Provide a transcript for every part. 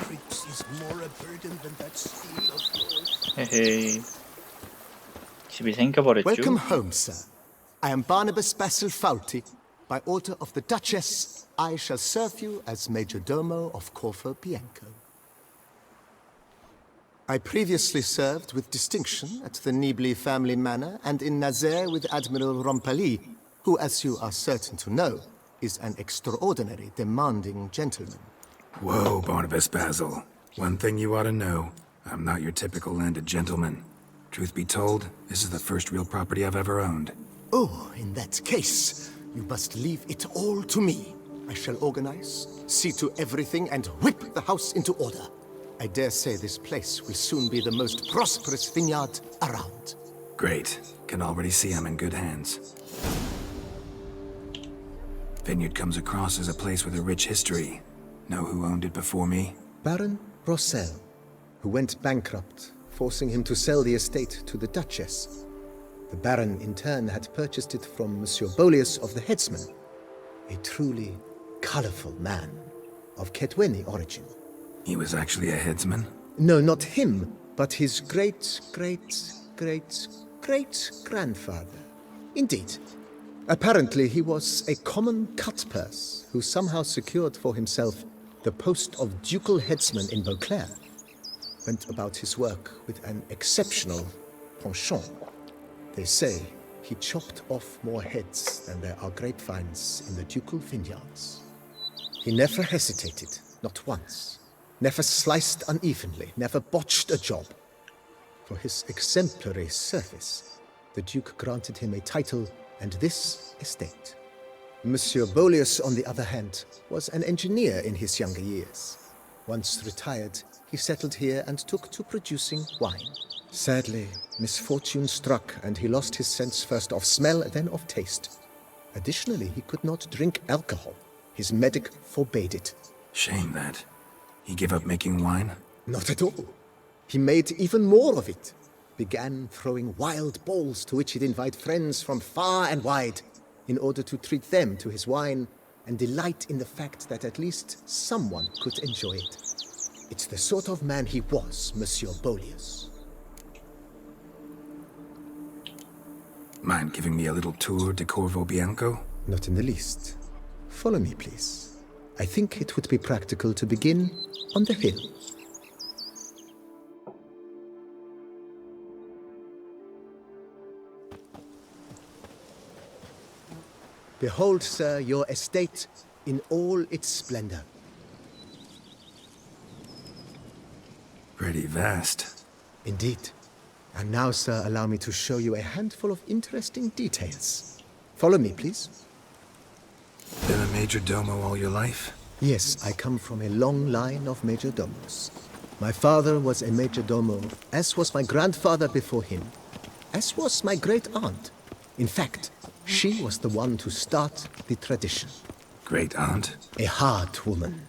Fritz is more a burden than that steel of yours. 헤헤이. 집이 생겨버렸죠. Welcome home, sir. I am Barnabas Basil Faulty. By order of the Duchess, I shall serve you as Major Domo of Corvo Bianco. I previously served with distinction at the Nibli family manor and in Nazaire with Admiral Rompali, who, as you are certain to know, is an extraordinary demanding gentleman. Whoa, Barnabas Basil. One thing you ought to know. I'm not your typical landed gentleman. Truth be told, this is the first real property I've ever owned. Oh, in that case, you must leave it all to me. I shall organize, see to everything, and whip the house into order. I dare say this place will soon be the most prosperous vineyard around. Great. Can already see I'm in good hands. Vineyard comes across as a place with a rich history. Know who owned it before me? Baron Rossel, who went bankrupt, forcing him to sell the estate to the Duchess. The Baron, in turn, had purchased it from Monsieur Bolius of the Headsman, a truly colorful man of Ketweni origin. He was actually a headsman? No, not him, but his great-great-great-great-grandfather. Indeed. Apparently, he was a common cut-purse who somehow secured for himself the post of ducal headsman in Beauclair. Went about his work with an exceptional penchant. They say he chopped off more heads than there are grapevines in the ducal vineyards. He never hesitated, not once. Never sliced unevenly, never botched a job. For his exemplary service, the Duke granted him a title and this estate. Monsieur Bolius, on the other hand, was an engineer in his younger years. Once retired, he settled here and took to producing wine. Sadly, misfortune struck and he lost his sense first of smell, then of taste. Additionally, he could not drink alcohol. His medic forbade it. Shame that. He gave up making wine? Not at all. He made even more of it. Began throwing wild balls to which he'd invite friends from far and wide in order to treat them to his wine and delight in the fact that at least someone could enjoy it. It's the sort of man he was, Monsieur Bolius. Mind giving me a little tour de Corvo Bianco? Not in the least. Follow me, please. I think it would be practical to begin on the hill. Behold, sir, your estate in all its splendor. Pretty vast. Indeed. And now, sir, allow me to show you a handful of interesting details. Follow me, please. Been a major domo all your life? Yes, I come from a long line of major domos. My father was a major domo, as was my grandfather before him, as was my great-aunt. In fact, she was the one to start the tradition. Great-aunt? A hard woman.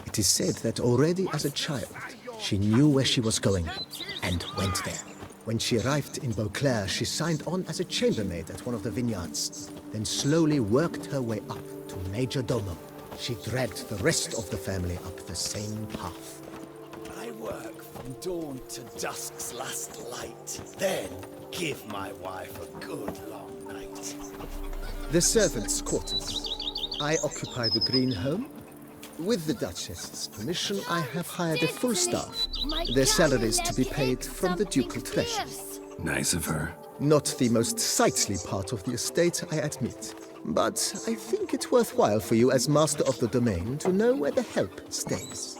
It is said that already as a child, she knew where she was going and went there. When she arrived in Beauclair, she signed on as a chambermaid at one of the vineyards, then slowly worked her way up to major domo. She dragged the rest of the family up the same path. I work from dawn to dusk's last light, then give my wife a good long night. The servants' quarters. I occupy the green home. With the Duchess's permission, I have hired a full staff. Their salaries to be paid from the ducal treasure. Nice of her. Not the most sightly part of the estate, I admit. But I think it worthwhile for you as master of the domain to know where the help stays.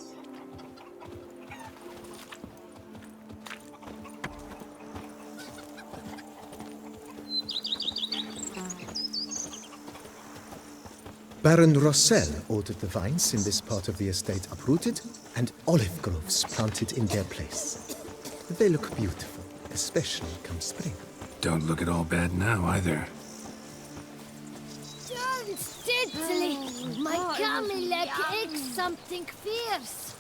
Baron Rossel ordered the vines in this part of the estate uprooted and olive groves planted in their place. They look beautiful, especially come spring. Don't look at all bad now, either. Don't steadily! My Camille aches something fierce.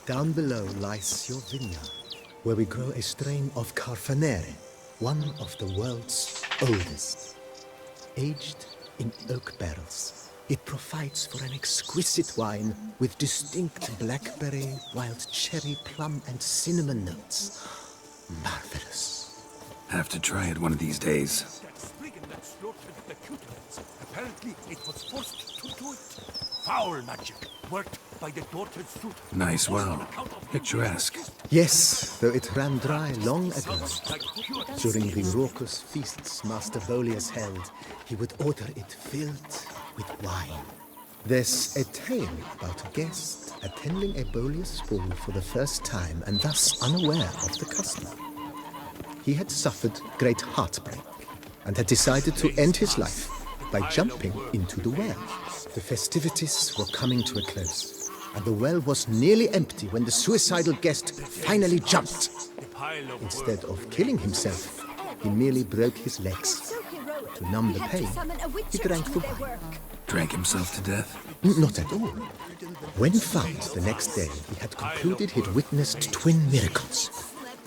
Down below lies your vineyard, where we grow a strain of Carfanere, one of the world's oldest, aged in oak barrels. It provides for an exquisite wine with distinct blackberry, wild cherry, plum, and cinnamon notes. Marvelous. Have to try it one of these days. That spriggan that slaughtered the cutlets. Apparently, it was forced to do it. Foul magic worked by the daughter's suit. Nice well. Picturesque. Yes, though it ran dry long ago. During the raucous feasts Master Bolius held, he would order it filled with wine. There's a tale about a guest attending a Bolius ball for the first time and thus unaware of the custom. He had suffered great heartbreak and had decided to end his life by jumping into the well. The festivities were coming to a close, and the well was nearly empty when the suicidal guest finally jumped. Instead of killing himself, he merely broke his legs. To numb the pain, he drank the wine. Drank himself to death? Not at all. When found the next day, he had concluded he'd witnessed twin miracles.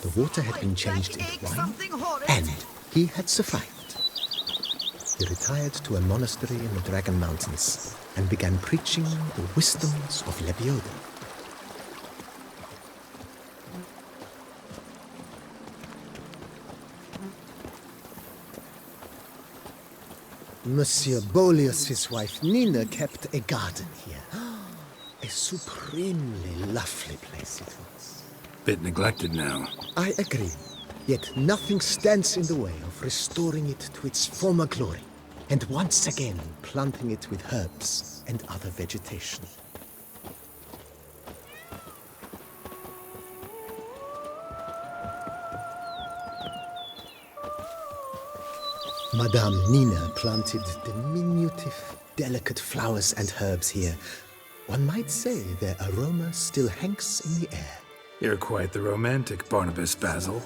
The water had been changed into wine, and he had survived. He retired to a monastery in the Dragon Mountains and began preaching the wisdoms of Lebioda. Monsieur Bolius's wife Nina kept a garden here. A supremely lovely place it was. Bit neglected now. I agree. Yet nothing stands in the way of restoring it to its former glory, and once again planting it with herbs and other vegetation. Madame Nina planted diminutive, delicate flowers and herbs here. One might say their aroma still hangs in the air. You're quite the romantic, Barnabas Basil.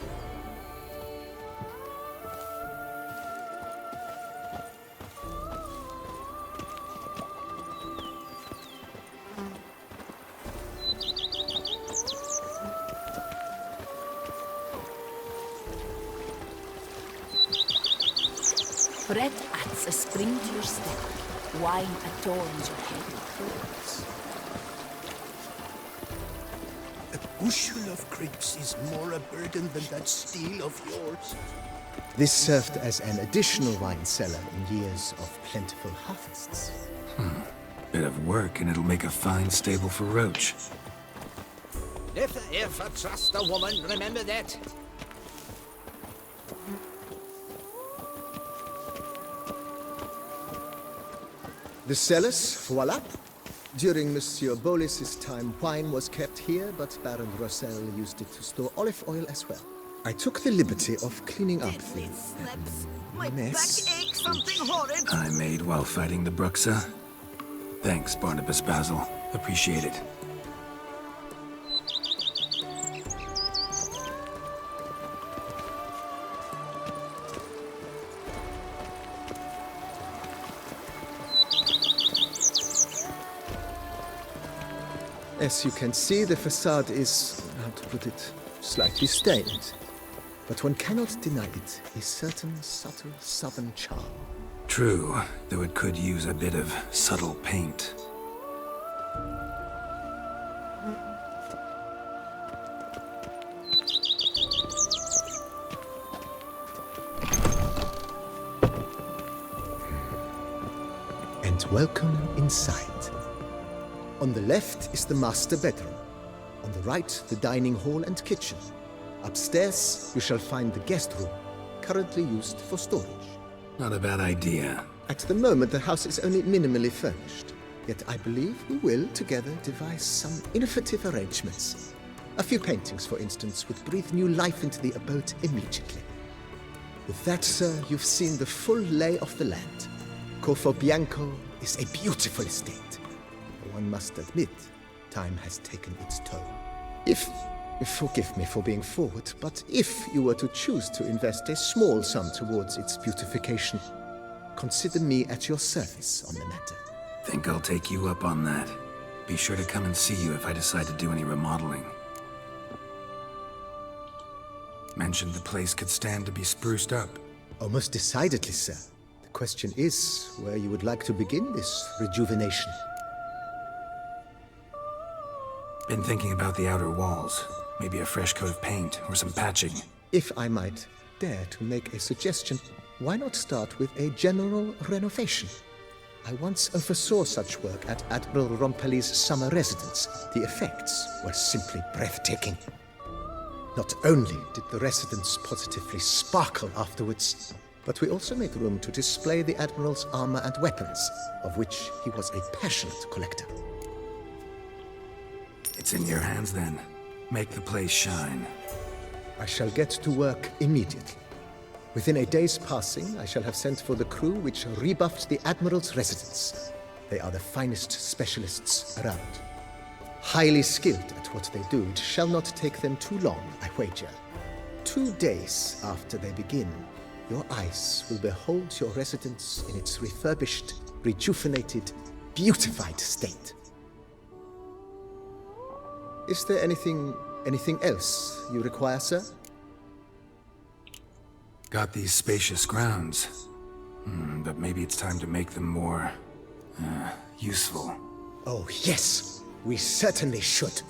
Bread adds a spring to your step. Wine adorns your head with pearls. A bushel of grapes is more a burden than that steel of yours. This served as an additional wine cellar in years of plentiful harvests. Bit of work and it'll make a fine stable for Roach. Never ever trust a woman, remember that? The cellars, voila. During Monsieur Bolis's time, wine was kept here, but Baron Rossel used it to store olive oil as well. I took the liberty of cleaning up the mess. I made while fighting the Bruxa. Thanks, Barnabas Basil. Appreciate it. As you can see, the facade is, how to put it, slightly stained. But one cannot deny it, a certain subtle southern charm. True, though it could use a bit of subtle paint. And welcome inside. On the left is the master bedroom. On the right, the dining hall and kitchen. Upstairs, you shall find the guest room, currently used for storage. Not a bad idea. At the moment, the house is only minimally furnished. Yet I believe we will, together, devise some innovative arrangements. A few paintings, for instance, would breathe new life into the abode immediately. With that, sir, you've seen the full lay of the land. Corfo Bianco is a beautiful estate. One must admit, time has taken its toll. Forgive me for being forward, but if you were to choose to invest a small sum towards its beautification, consider me at your service on the matter. Think I'll take you up on that. Be sure to come and see you if I decide to do any remodeling. Mentioned the place could stand to be spruced up. Oh, most decidedly, sir. The The question is where you would like to begin this rejuvenation. Been thinking about the outer walls. Maybe a fresh coat of paint or some patching. If I might dare to make a suggestion, why not start with a general renovation? I once oversaw such work at Admiral Rompelli's summer residence. The effects were simply breathtaking. Not only did the residence positively sparkle afterwards, but we also made room to display the Admiral's armor and weapons, of which he was a passionate collector. It's in your hands then. Make the place shine. I shall get to work immediately. Within a day's passing, I shall have sent for the crew which rebuffed the Admiral's residence. They are the finest specialists around. Highly skilled at what they do, it shall not take them too long, I wager. 2 days after they begin, your eyes will behold your residence in its refurbished, rejuvenated, beautified state. Is there anything else you require, sir? Got these spacious grounds. But maybe it's time to make them more... useful. Oh, yes, we certainly should.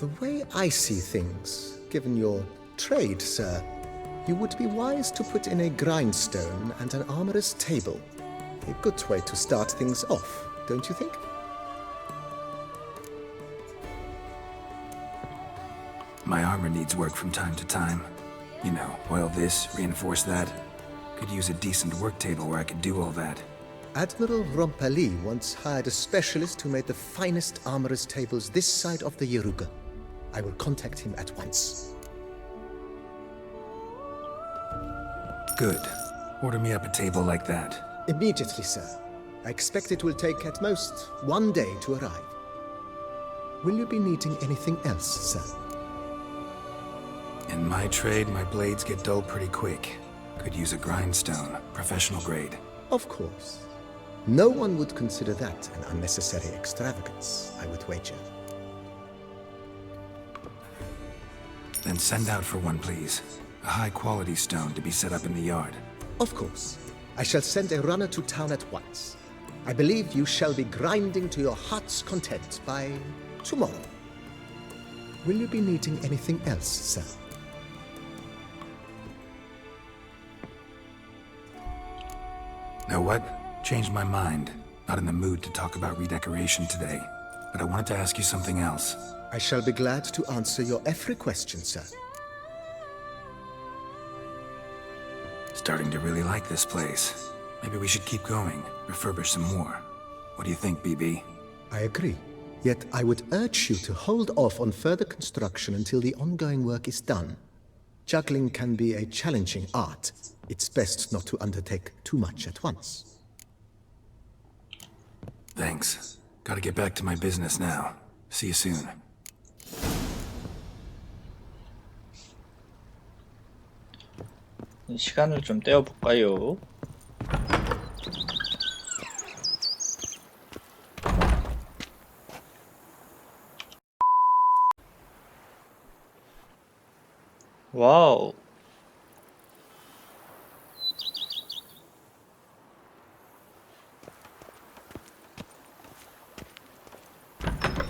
The way I see things, given your trade, sir, you would be wise to put in a grindstone and an armorer's table. A good way to start things off, don't you think? My armor needs work from time to time. You know, oil this, reinforce that. Could use a decent work table where I could do all that. Admiral Rompelli once hired a specialist who made the finest armorer's tables this side of the Yeruga. I will contact him at once. Good. Order me up a table like that. Immediately, sir. I expect it will take at most 1 day to arrive. Will you be needing anything else, sir? In my trade, my blades get dull pretty quick. Could use a grindstone, professional grade. Of course. No one would consider that an unnecessary extravagance, I would wager. Then send out for one, please. A high-quality stone to be set up in the yard. Of course. I shall send a runner to town at once. I believe you shall be grinding to your heart's content by tomorrow. Will you be needing anything else, sir? Know what? Changed my mind. Not in the mood to talk about redecoration today. But I wanted to ask you something else. I shall be glad to answer your every question, sir. Starting to really like this place. Maybe we should keep going, refurbish some more. What do you think, BB? I agree. Yet I would urge you to hold off on further construction until the ongoing work is done. Juggling can be a challenging art. It's best not to undertake too much at once. Thanks. Gotta get back to my business now. See you soon. 시간을 좀 떼어볼까요? 와우.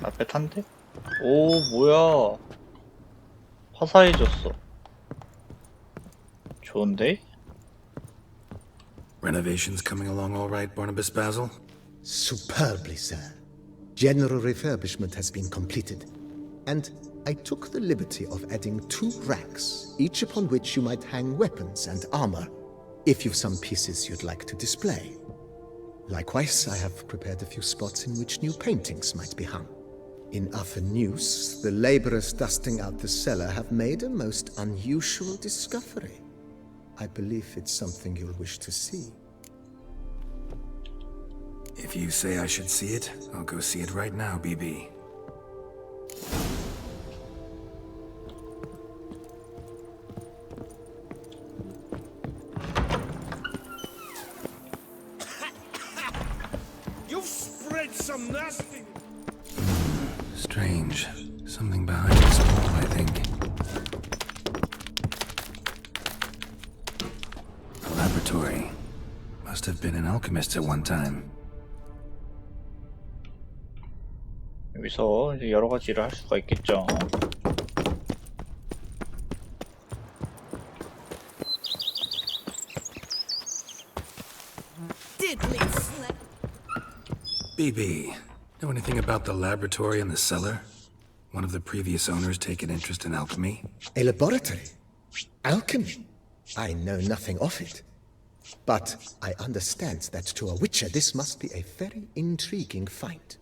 앞에 탄데? 오, 뭐야. 화사해졌어. 좋은데? Renovations coming along all right, Barnabas Basil? Superbly, sir. General refurbishment has been completed. And I took the liberty of adding 2 racks, each upon which you might hang weapons and armor, if you've some pieces you'd like to display. Likewise, I have prepared a few spots in which new paintings might be hung. In other news, the laborers dusting out the cellar have made a most unusual discovery. I believe it's something you'll wish to see. If you say I should see it, I'll go see it right now, BB. You've spread some nasty... Strange. Something behind this wall, I think. A laboratory. must have been an alchemist at one time. 여기서 이제 여러 가지 일을 할 수가 있겠죠. BB, know anything about the laboratory in the cellar? One of the previous owners take an interest in alchemy? A laboratory? Alchemy? I know nothing of it. But I understand that to a witcher this must be a very intriguing find.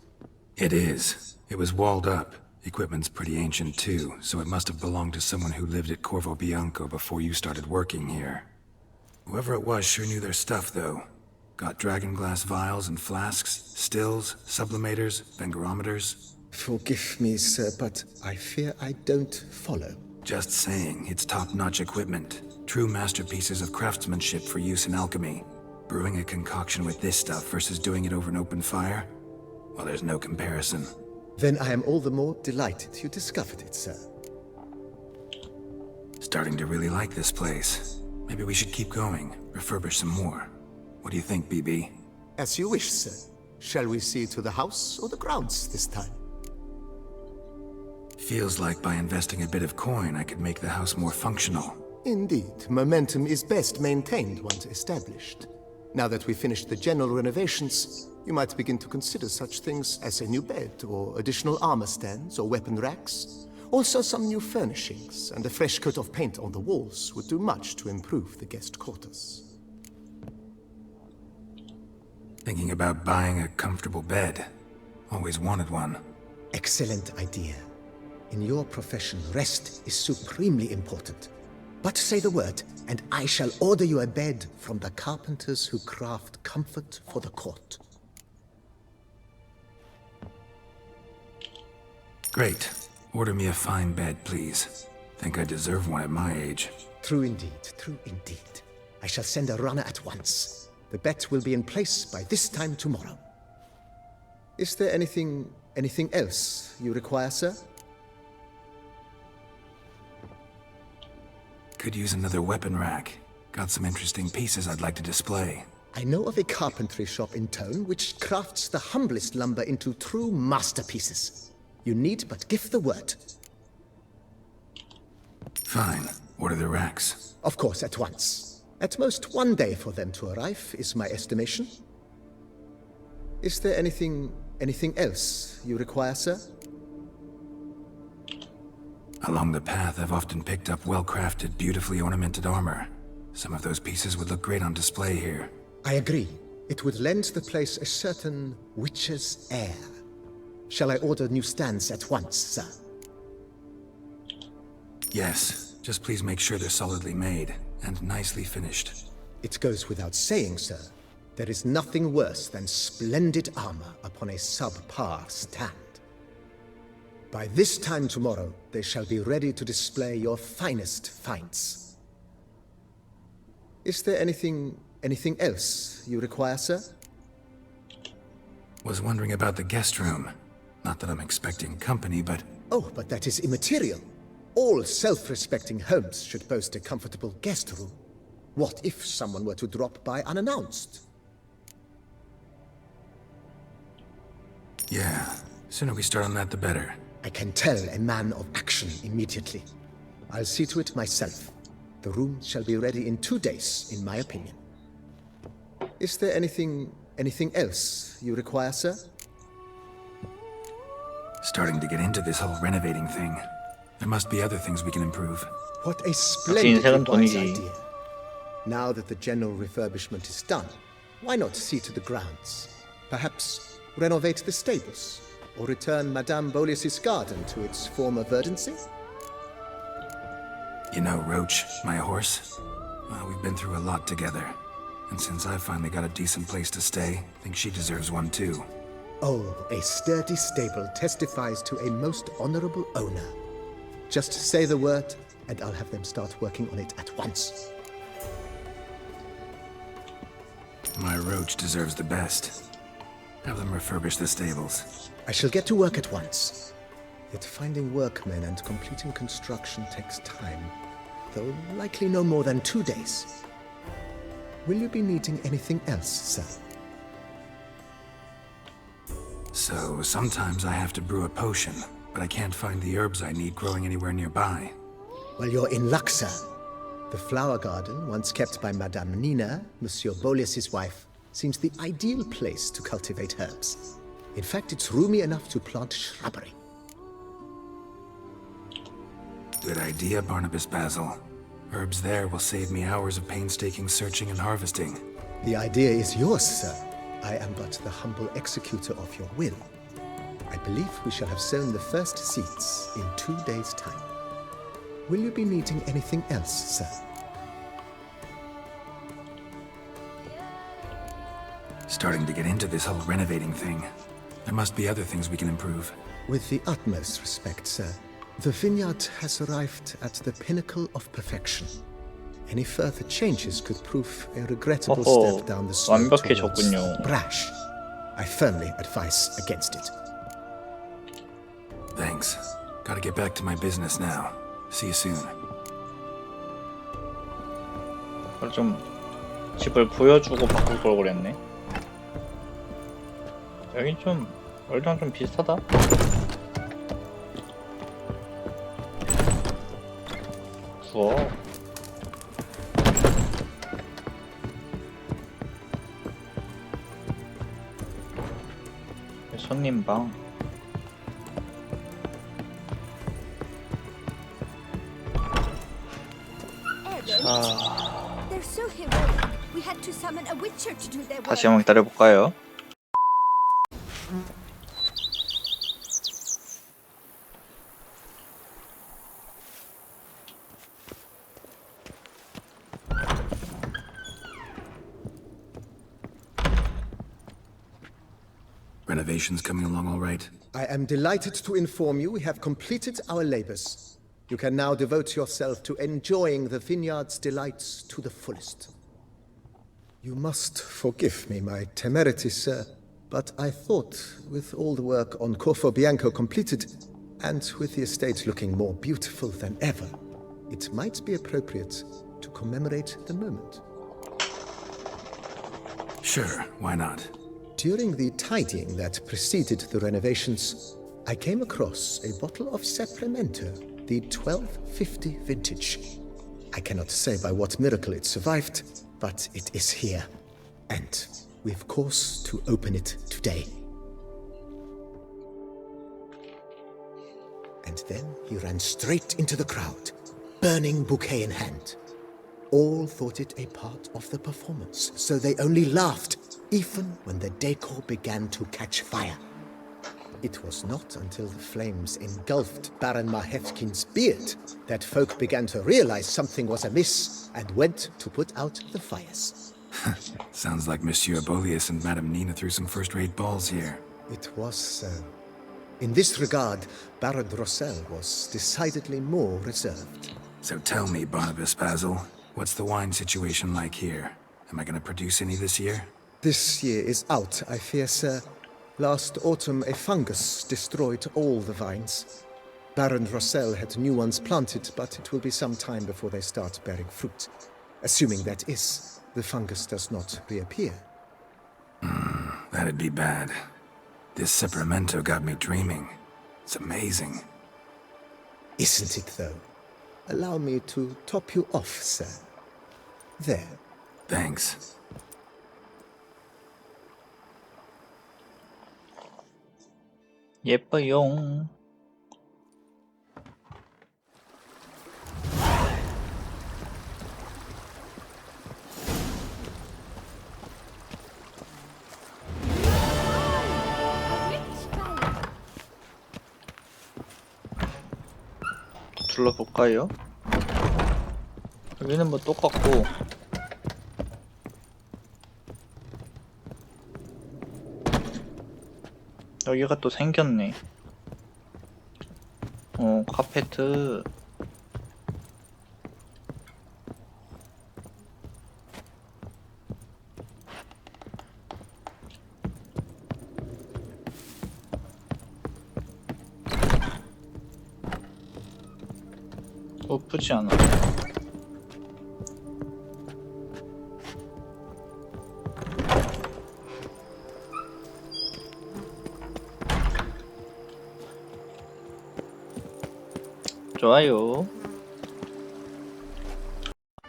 It is. It was walled up. Equipment's pretty ancient too, so it must have belonged to someone who lived at Corvo Bianco before you started working here. Whoever it was sure knew their stuff, though. Got dragon glass vials and flasks, stills, sublimators, vengerometers. Forgive me, sir, but I fear I don't follow. Just saying, it's top-notch equipment. True masterpieces of craftsmanship for use in alchemy. Brewing a concoction with this stuff versus doing it over an open fire? Well, there's no comparison. Then I am all the more delighted you discovered it, sir. Starting to really like this place. Maybe we should keep going, refurbish some more. What do you think, BB? As you wish, sir. Shall we see to the house or the grounds this time? Feels like by investing a bit of coin, I could make the house more functional. Indeed, momentum is best maintained once established. Now that we've finished the general renovations, you might begin to consider such things as a new bed, or additional armor stands, or weapon racks. Also, some new furnishings, and a fresh coat of paint on the walls would do much to improve the guest quarters. Thinking about buying a comfortable bed. Always wanted one. Excellent idea. In your profession, rest is supremely important. But say the word, and I shall order you a bed from the carpenters who craft comfort for the court. Great. Order me a fine bed, please. Think I deserve one at my age. True indeed, true indeed. I shall send a runner at once. The bet will be in place by this time tomorrow. Is there anything else you require, sir? Could use another weapon rack. Got some interesting pieces I'd like to display. I know of a carpentry shop in town which crafts the humblest lumber into true masterpieces. You need but give the word. Fine. Order the racks. Of course, at once. At most 1 day for them to arrive, is my estimation. Is there anything else you require, sir? Along the path, I've often picked up well-crafted, beautifully ornamented armor. Some of those pieces would look great on display here. I agree. It would lend the place a certain witch's air. Shall I order new stands at once, sir? Yes. Just please make sure they're solidly made and nicely finished. It goes without saying, sir. There is nothing worse than splendid armor upon a subpar stand. By this time tomorrow, they shall be ready to display your finest finds. Is there anything else you require, sir? Was wondering about the guest room. Not that I'm expecting company, but... Oh, but that is immaterial. All self-respecting homes should boast a comfortable guest room. What if someone were to drop by unannounced? Yeah, sooner we start on that the better. I can tell a man of action immediately. I'll see to it myself. The room shall be ready in 2 days, in my opinion. Is there anything else you require, sir? Starting to get into this whole renovating thing. There must be other things we can improve. What a splendidly wise 돈이지. idea. Now that the general refurbishment is done, why not see to the grounds? Perhaps renovate the stables, or return Madame Bolis's garden to its former verdancy? You know, Roach, my horse? Well, we've been through a lot together. And since I've finally got a decent place to stay, I think she deserves one too. Oh, a sturdy stable testifies to a most honorable owner. Just say the word, and I'll have them start working on it at once. My Roach deserves the best. Have them refurbish the stables. I shall get to work at once. Yet finding workmen and completing construction takes time, though likely no more than 2 days. Will you be needing anything else, sir? So, sometimes I have to brew a potion, but I can't find the herbs I need growing anywhere nearby. Well, you're in luck, sir. The flower garden, once kept by Madame Nina, Monsieur Boleus's wife, seems the ideal place to cultivate herbs. In fact, it's roomy enough to plant shrubbery. Good idea, Barnabas Basil. Herbs there will save me hours of painstaking searching and harvesting. The idea is yours, sir. I am but the humble executor of your will. I believe we shall have sown the first seeds in 2 days' time. Will you be needing anything else, sir? Starting to get into this whole renovating thing. There must be other things we can improve. With the utmost respect, sir, the vineyard has arrived at the pinnacle of perfection. Any further changes could prove a regrettable 어허, step down the slope towards 완벽해졌군요. brash. I firmly advise against it. Thanks. Gotta get back to my business now. See you soon. 좀 집을 보여주고 바꿀 걸 그랬네. 여긴 좀 월드랑 좀 비슷하다. 구워. 손님 방. 자, They're so heroic. We had to summon a witcher to do their work. 다시 한번 기다려 볼까요? Renovations coming along all right? I am delighted to inform you we have completed our labors. You can now devote yourself to enjoying the vineyard's delights to the fullest. You must forgive me my temerity, sir, but I thought, with all the work on Corvo Bianco completed, and with the estate looking more beautiful than ever, it might be appropriate to commemorate the moment. Sure, why not? During the tidying that preceded the renovations, I came across a bottle of Sapramento, the 1250 vintage. I cannot say by what miracle it survived, but it is here. And we've cause to open it today. And then he ran straight into the crowd, burning bouquet in hand. All thought it a part of the performance, so they only laughed, even when the decor began to catch fire. It was not until the flames engulfed Baron Mahevkin's beard that folk began to realize something was amiss and went to put out the fires. Sounds like Monsieur Boleus and Madame Nina threw some first-rate balls here. It was so. In this regard, Baron Rossel was decidedly more reserved. So tell me, Barnabas Basil, what's the wine situation like here? Am I gonna produce any this year? This year is out, I fear, sir. Last autumn, a fungus destroyed all the vines. Baron Rossel had new ones planted, but it will be some time before they start bearing fruit. Assuming that is, the fungus does not reappear. That'd be bad. This Sapramento got me dreaming. It's amazing. Isn't it, though? Allow me to top you off, sir. There. Thanks. 예뻐용. 둘러볼까요? 여기는 뭐 똑같고 여기가 또 생겼네. 카페트. 예쁘지 않아. 좋아요.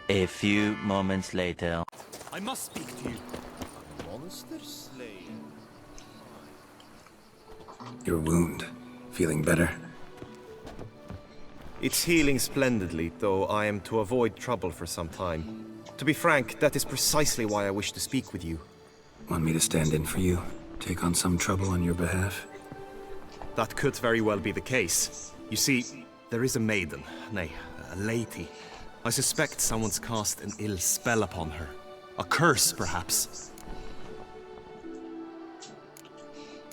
A few moments later. I must speak to you. Monster slayer. Your wound. Feeling better? It's healing splendidly, though I am to avoid trouble for some time. To be frank, that is precisely why I wish to speak with you. Want me to stand in for you? Take on some trouble on your behalf? That could very well be the case. You see, there is a maiden, nay, a lady. I suspect someone's cast an ill spell upon her. A curse, perhaps.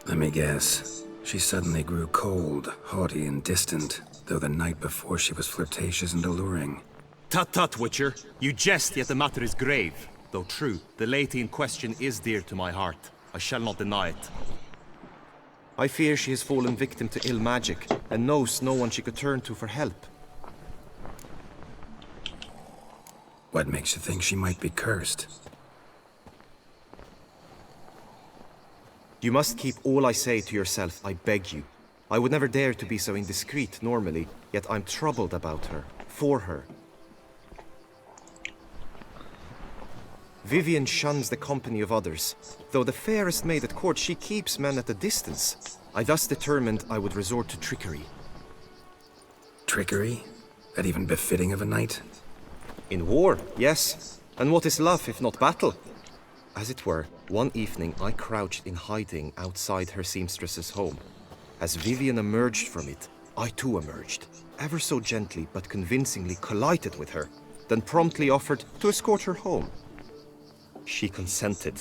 Let me guess. She suddenly grew cold, haughty, and distant, though the night before she was flirtatious and alluring. Tut tut, Witcher. You jest, yet the matter is grave. Though true, the lady in question is dear to my heart. I shall not deny it. I fear she has fallen victim to ill magic, and knows no one she could turn to for help. What makes you think she might be cursed? You must keep all I say to yourself, I beg you. I would never dare to be so indiscreet normally, yet I'm troubled about her, for her. Vivian shuns the company of others. Though the fairest maid at court, she keeps men at a distance. I thus determined I would resort to trickery. Trickery? That even befitting of a knight? In war, yes. And what is love if not battle? As it were, one evening I crouched in hiding outside her seamstress's home. As Vivian emerged from it, I too emerged. Ever so gently but convincingly collided with her, then promptly offered to escort her home. She consented.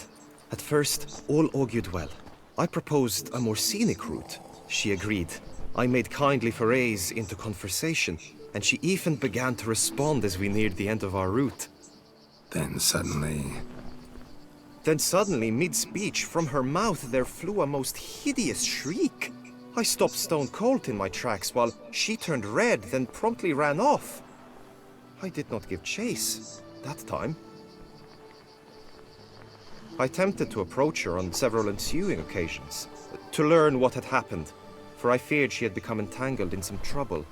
At first, all augured well. I proposed a more scenic route. She agreed. I made kindly forays into conversation, and she even began to respond as we neared the end of our route. Then suddenly, mid-speech, from her mouth there flew a most hideous shriek. I stopped stone cold in my tracks while she turned red, then promptly ran off. I did not give chase that time. I attempted to approach her on several ensuing occasions, to learn what had happened, for I feared she had become entangled in some trouble.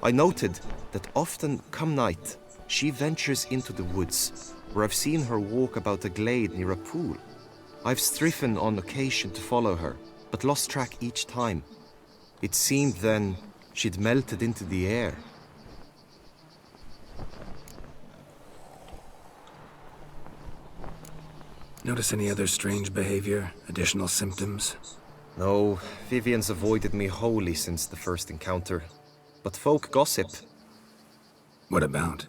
I noted that often, come night, she ventures into the woods, where I've seen her walk about a glade near a pool. I've striven on occasion to follow her, but lost track each time. It seemed then she'd melted into the air. notice any other strange behavior, additional symptoms? No, Vivian's avoided me wholly since the first encounter. But folk gossip. What about?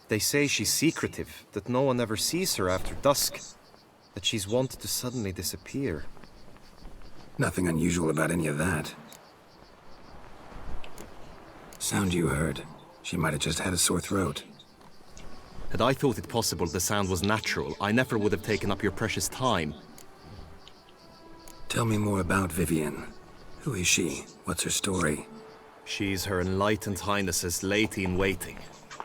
They say she's secretive, that no one ever sees her after dusk, that she's wont to suddenly disappear. Nothing unusual about any of that. Sound you heard. She might have just had a sore throat. Had I thought it possible the sound was natural, I never would have taken up your precious time. Tell me more about Vivian. Who is she? What's her story? She's Her Enlightened Highness's lady-in-waiting.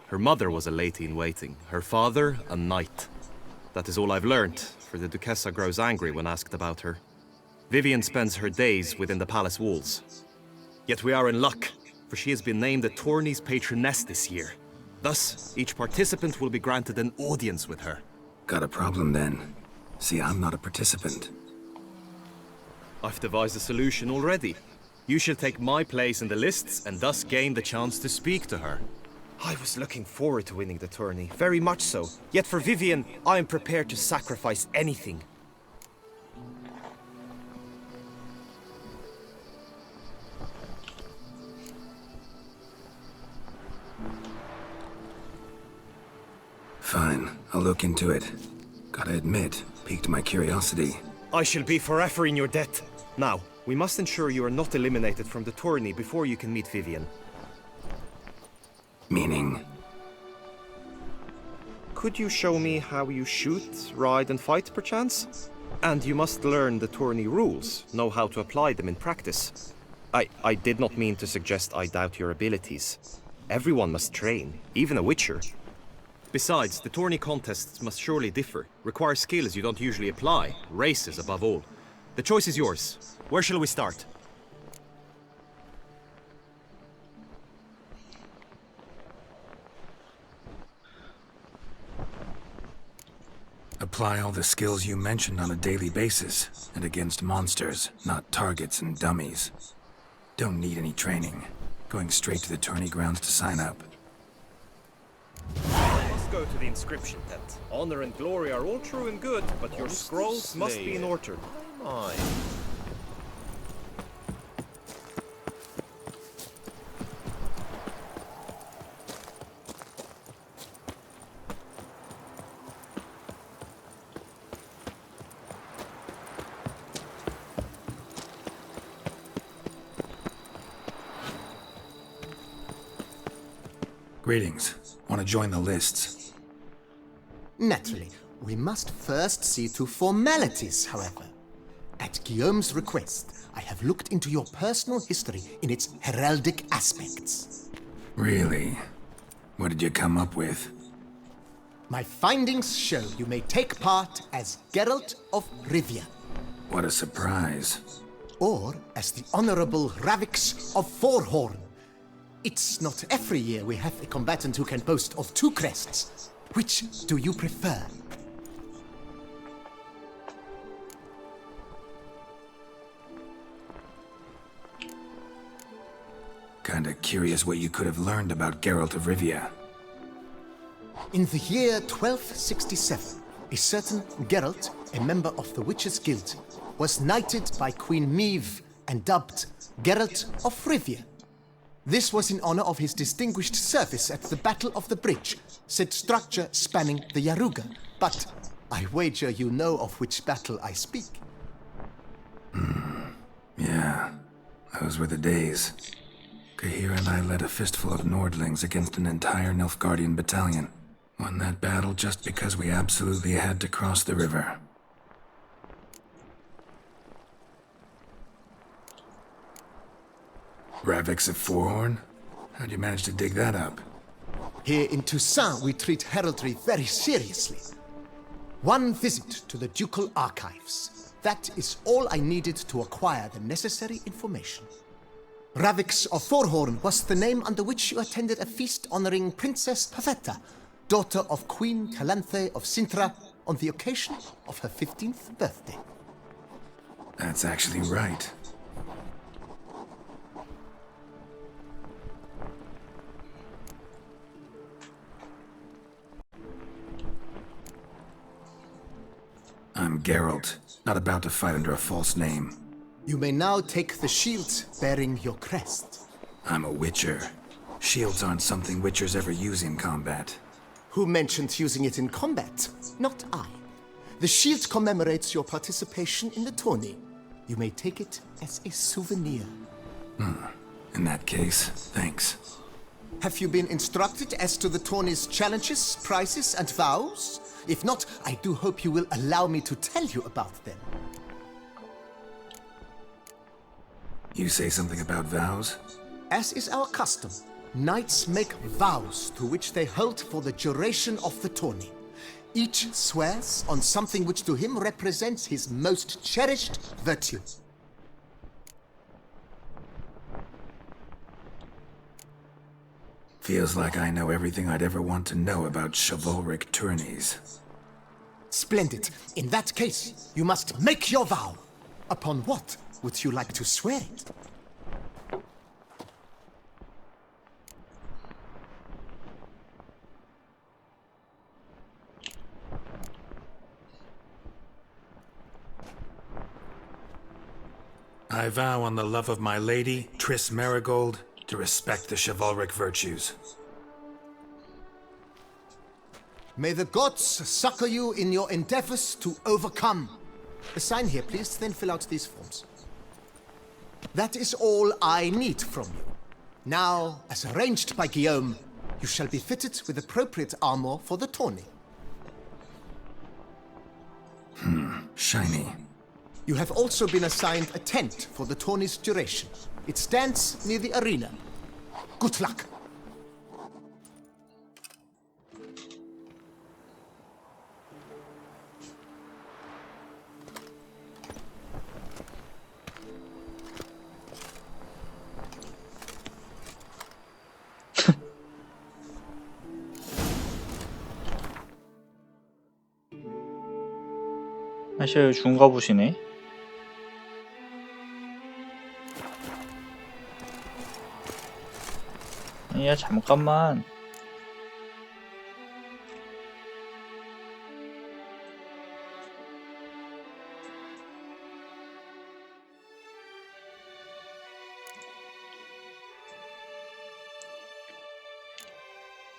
Her mother was a lady-in-waiting, her father a knight. That is all I've learnt, for the Duchessa grows angry when asked about her. Vivian spends her days within the palace walls. Yet we are in luck, for she has been named the tourney's patroness this year. Thus, each participant will be granted an audience with her. Got a problem then. See, I'm not a participant. I've devised a solution already. You shall take my place in the lists and thus gain the chance to speak to her. I was looking forward to winning the tourney, very much so. Yet for Vivian, I am prepared to sacrifice anything. Fine, I'll look into it. Gotta admit, piqued my curiosity. I shall be forever in your debt. Now, we must ensure you are not eliminated from the tourney before you can meet Vivian. Meaning? Could you show me how you shoot, ride and fight, perchance? And you must learn the tourney rules, know how to apply them in practice. I did not mean to suggest I doubt your abilities. Everyone must train, even a witcher. Besides, the tourney contests must surely differ, require skills you don't usually apply, races above all. The choice is yours. Where shall we start? Apply all the skills you mentioned on a daily basis, and against monsters, not targets and dummies. Don't need any training. Going straight to the tourney grounds to sign up. Must go to the inscription tent. Honor and glory are all true and good, but your scrolls must be in order. Aye. Greetings. Want to join the lists? Naturally, we must first see to formalities, however. At Guillaume's request, I have looked into your personal history in its heraldic aspects. Really? What did you come up with? My findings show you may take part as Geralt of Rivia, What a surprise. or as the Honorable Ravix of Forhorn. It's not every year we have a combatant who can boast of 2 crests. Which do you prefer? Kinda curious what you could have learned about Geralt of Rivia. In the year 1267, a certain Geralt, a member of the Witches' Guild, was knighted by Queen Meve and dubbed Geralt of Rivia. This was in honor of his distinguished service at the Battle of the Bridge, said structure spanning the Yaruga. But I wager you know of which battle I speak. Yeah, those were the days. Kahir and I led a fistful of Nordlings against an entire Nilfgaardian battalion. Won that battle just because we absolutely had to cross the river. Ravix of Forhorn? How'd you manage to dig that up? Here in Toussaint, we treat heraldry very seriously. One visit to the ducal archives. That is all I needed to acquire the necessary information. Ravix of Forhorn was the name under which you attended a feast honoring Princess Pavetta, daughter of Queen Calanthe of Sintra, on the occasion of her 15th birthday. That's actually right. I'm Geralt, not about to fight under a false name. You may now take the shield bearing your crest. I'm a Witcher. Shields aren't something Witchers ever use in combat. Who mentioned using it in combat? Not I. The shield commemorates your participation in the tourney. You may take it as a souvenir. In that case, thanks. Have you been instructed as to the tourney's challenges, prizes, and vows? If not, I do hope you will allow me to tell you about them. You say something about vows? As is our custom, knights make vows to which they hold for the duration of the tourney. Each swears on something which to him represents his most cherished virtue. Feels like I know everything I'd ever want to know about chivalric tourneys. Splendid. In that case, you must make your vow. Upon what would you like to swear it? I vow on the love of my lady, Triss Marigold, to respect the chivalric virtues. May the gods succor you in your endeavors to overcome. Sign here, please, then fill out these forms. That is all I need from you. Now, as arranged by Guillaume, you shall be fitted with appropriate armor for the tourney. Shiny. You have also been assigned a tent for the tourney's duration. It stands near the arena. Good luck. 사실 중가 보시네. 야 잠깐만.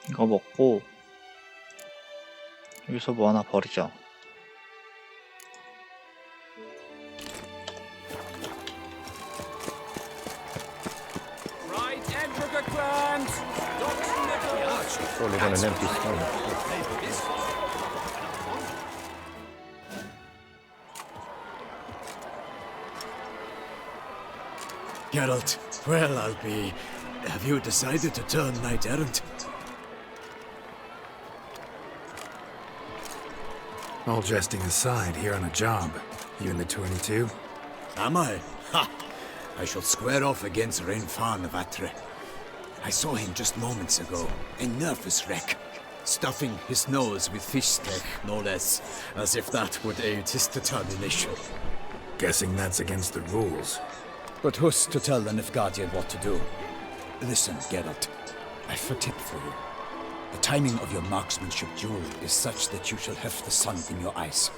이거 먹고 여기서 뭐 하나 버리자. Surely on an empty stomach. Geralt, well, I'll be. Have you decided to turn knight errant? All jesting aside, here on a job. You in the 22? Am I? Ha! I shall square off against Rainfan of Atre. I saw him just moments ago, a nervous wreck, stuffing his nose with fish steak, no less, as if that would aid his determination. Guessing that's against the rules. But who's to tell the Nilfgaardian what to do? Listen, Geralt, I've a tip for you. The timing of your marksmanship duel is such that you shall have the sun in your eyes.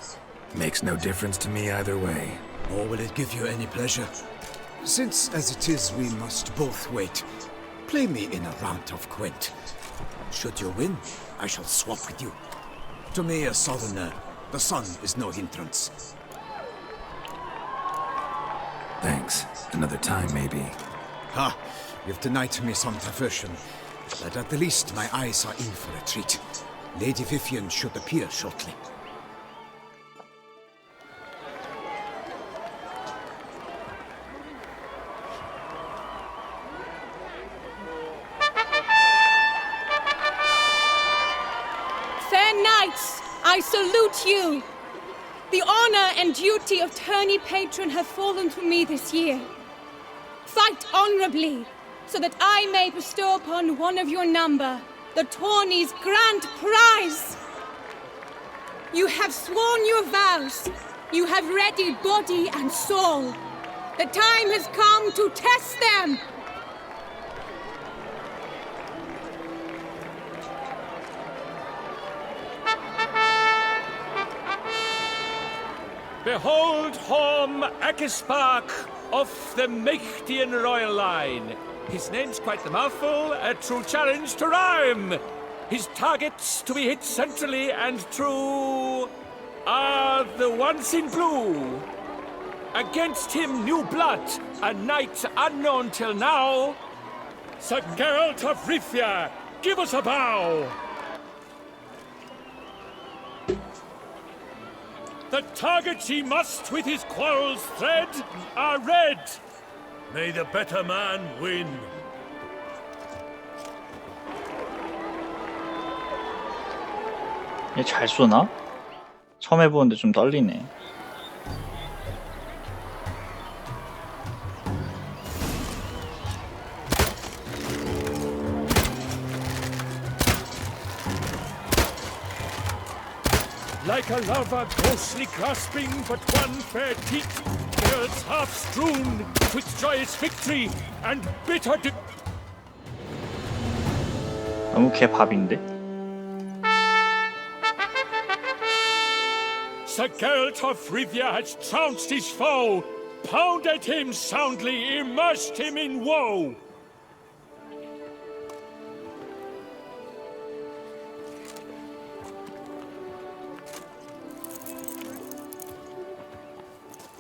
Makes no difference to me either way. Nor will it give you any pleasure. Since, as it is, we must both wait, play me in a round of Gwent. Should you win, I shall swap with you. To me, a southerner, the sun is no hindrance. Thanks. Another time, maybe. Ha! You've denied me some diversion, but at the least my eyes are in for a treat. Lady Vivian should appear shortly. Fair knights, I salute you. The honor and duty of tourney patron have fallen to me this year. Fight honorably, so that I may bestow upon one of your number the tourney's grand prize. You have sworn your vows. You have readied body and soul. The time has come to test them. Behold Horm Akispark of the Mechtian royal line. His name's quite the mouthful, a true challenge to rhyme. His targets to be hit centrally and true are the ones in blue. Against him new blood, a knight unknown till now. Sir Geralt of Rivia, give us a bow. The targets he must with his quarrels thread are red. May the better man win. 얘 잘 쏘나? 처음 해보는데 좀 떨리네. Like a lava ghostly grasping but one fair teat, earth's half strewn with joyous victory and bitter 너무 개밥인데? Sir Geralt of Rivia has trounced his foe, pounded him soundly, immersed him in woe.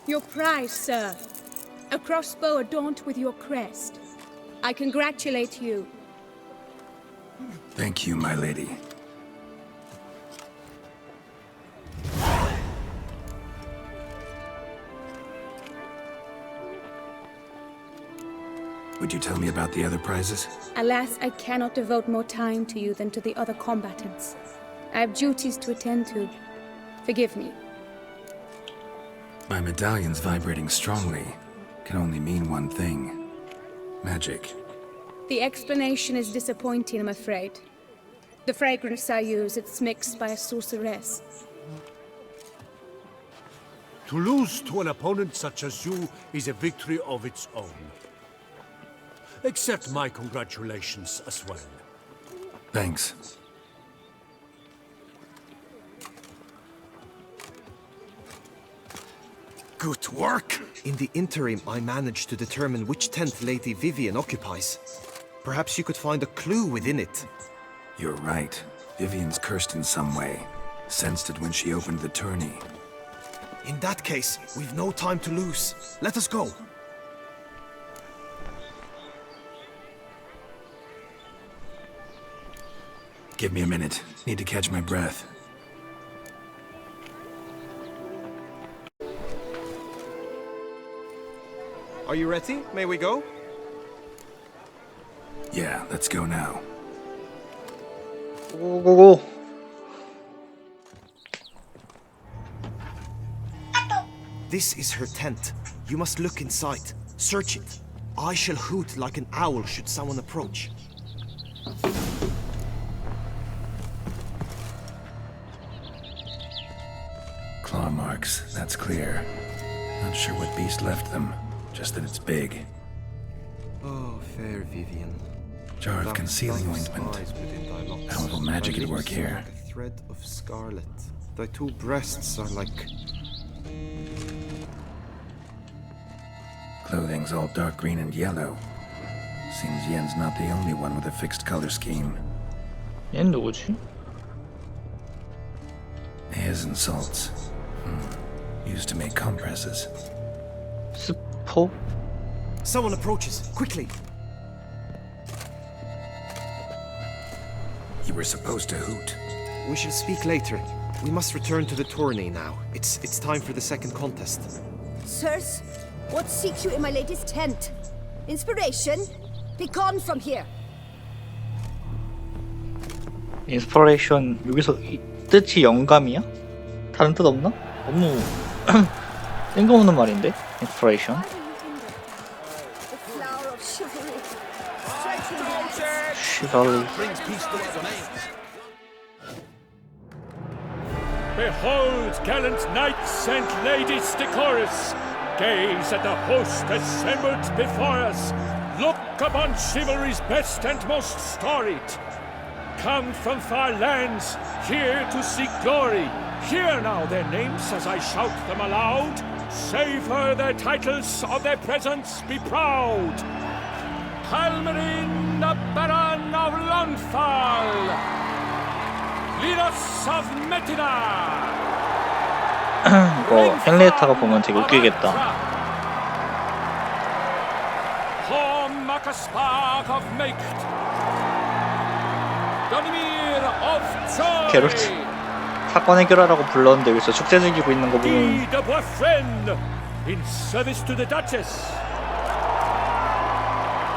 Your prize, sir. A crossbow adorned with your crest. I congratulate you. Thank you, my lady. Would you tell me about the other prizes? Alas, I cannot devote more time to you than to the other combatants. I have duties to attend to. Forgive me. My medallion's vibrating strongly. Can only mean one thing. Magic. The explanation is disappointing, I'm afraid. The fragrance I use, it's mixed by a sorceress. To lose to an opponent such as you is a victory of its own. Accept my congratulations as well. Thanks. Good work! In the interim, I managed to determine which tent Lady Vivian occupies. Perhaps you could find a clue within it. You're right. Vivian's cursed in some way. Sensed it when she opened the tourney. In that case, we've no time to lose. Let us go. Give me a minute. Need to catch my breath. Are you ready? May we go? Yeah, let's go now. 고고고. This is her tent. You must look inside. Search it. I shall hoot like an owl should someone approach. Claw marks, that's clear. Not sure what beast left them, just that it's big. Oh, fair Vivian. Jar of concealing ointment. How little magic at work here. Like a thread of scarlet. Thy two breasts are like... Clothing's all dark green and yellow. Seems Yen's not the only one with a fixed color scheme. 얘는 누구지? Hairs and salts. Used to make compresses. 스포? Someone approaches. Quickly! You were supposed to hoot. We shall speak later. We must return to the tourney now. It's time for the second contest. Sirs, what seeks you in my lady's tent? Inspiration? Be gone from here. 인스퍼레이션 여기서 이 뜻이 영감이야? 다른 뜻 없나? 너무 뜬금없는 말인데? 인스퍼레이션. The flower of chivalry. Chivalry. Behold, gallant knights and ladies decorous, gaze at the host assembled before us. Look upon chivalry's best and most storied. Come from far lands, here to seek glory. Hear now their names as I shout them aloud. Savor their titles, of their presence be proud. Halmarin, the Baron of Lonfal. Linos of Metina. 이거 헨리에타가 보면 되게 웃기겠다. Hom Akaspag of Maikt. Donimir of Joy. 게롤트 사건 해결하라고 불렀는데 여기서 축제 즐기고 있는 거 보면 Guy de Boisfriend, in service to the Duchess.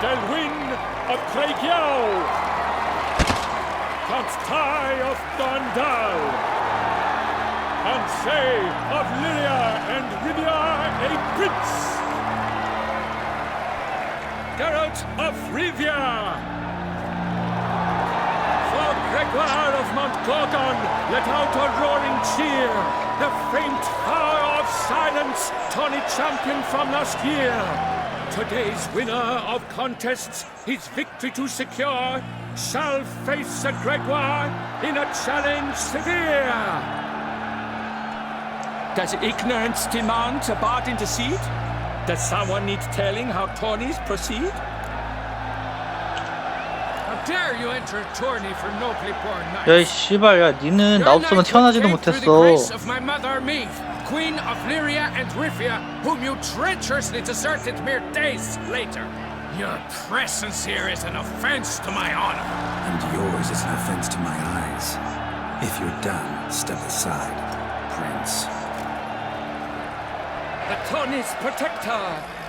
Delwyn of Craigiau. Count Tai of Dondal. Ansay of Lyria and Rivia a prince. Geralt of Rivia. For Gregoire of Montgorgon, let out a roaring cheer. The faint power of silence, Tawny champion from last year. Today's winner of contests, his victory to secure, shall face a Gregoire in a challenge severe. Does ignorance demand a bard intercede? Does someone need telling how tourneys proceed? How dare you enter a tourney for nobly born knights? 야이 씨발 야 니는 나 없으면 태어나지도 못했어. Of my mother Meath, Queen of Lyria and Rivia, whom you treacherously deserted mere days later. Your presence here is an offense to my honor. And yours is an offense to my eyes. If you're done, step aside, Prince. The tourney's protector,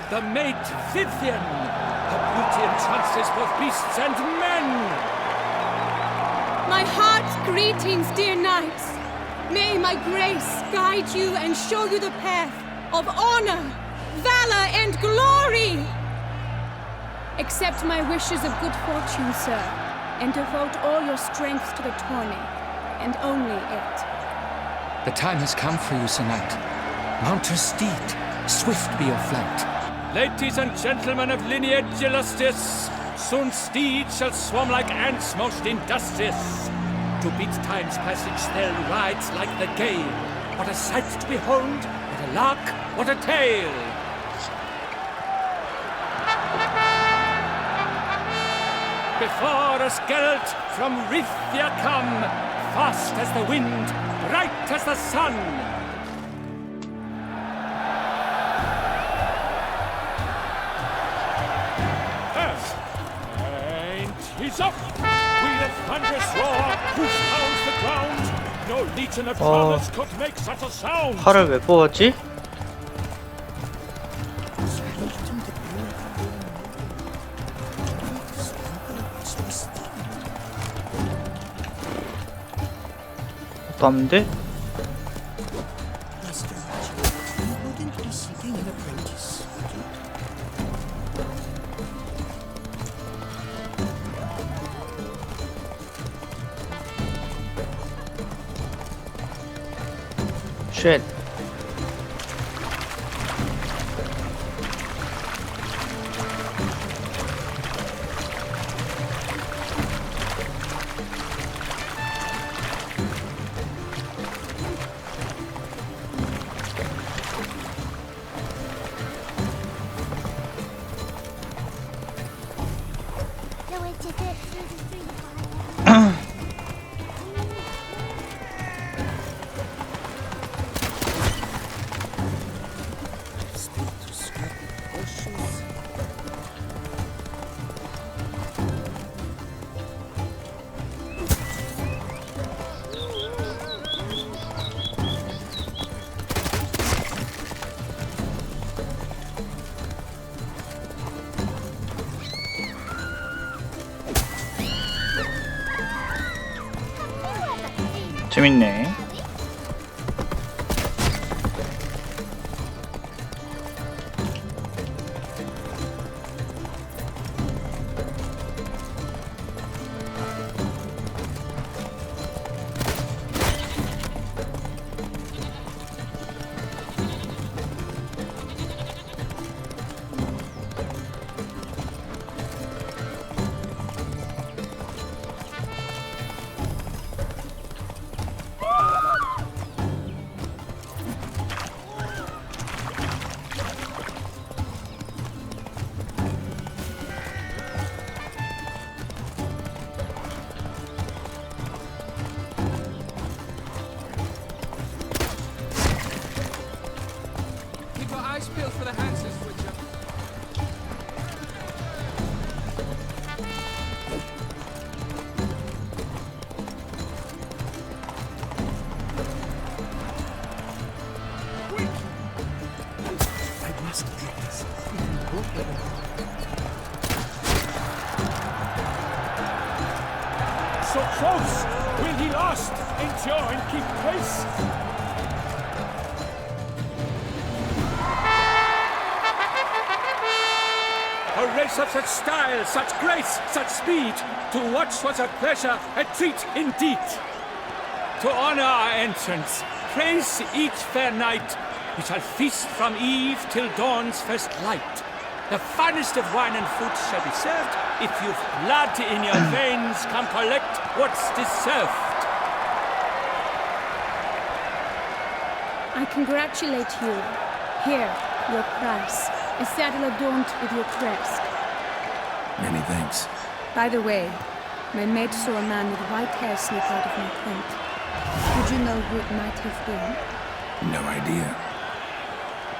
the maid Vivian. Her beauty entrances both beasts and men. My heart's greetings, dear knights. May my grace guide you and show you the path of honor, valor, and glory. Accept my wishes of good fortune, sir, and devote all your strength to the tourney, and only it. The time has come for you, Sir Knight. Mount her steed. Swift be your flight. Ladies and gentlemen of lineage illustrious, soon steeds shall swarm like ants most industrious. To beat time's passage they'll ride like the gale. What a sight to behold, what a lark, what a tale! Before us Geralt from Rithia come, fast as the wind, bright as the sun. And he's up! With a thunderous roar, who pounds the ground? No legion of drummers could make such a sound! 칼을 왜 뽑았지? 없는데? 쉣. 재밌네. So close! Will he last? Endure and keep pace? A race of such style, such grace, such speed. To watch was a pleasure, a treat indeed. To honor our entrance, praise each fair knight. We shall feast from eve till dawn's first light. The finest of wine and fruit shall be served. If you've blood in your veins, come collect what's deserved. I congratulate you. Here, your price. A saddle adorned with your crest. Many thanks. By the way, my maid saw a man with white hair slip out of my tent. Would you know who it might have been? No idea.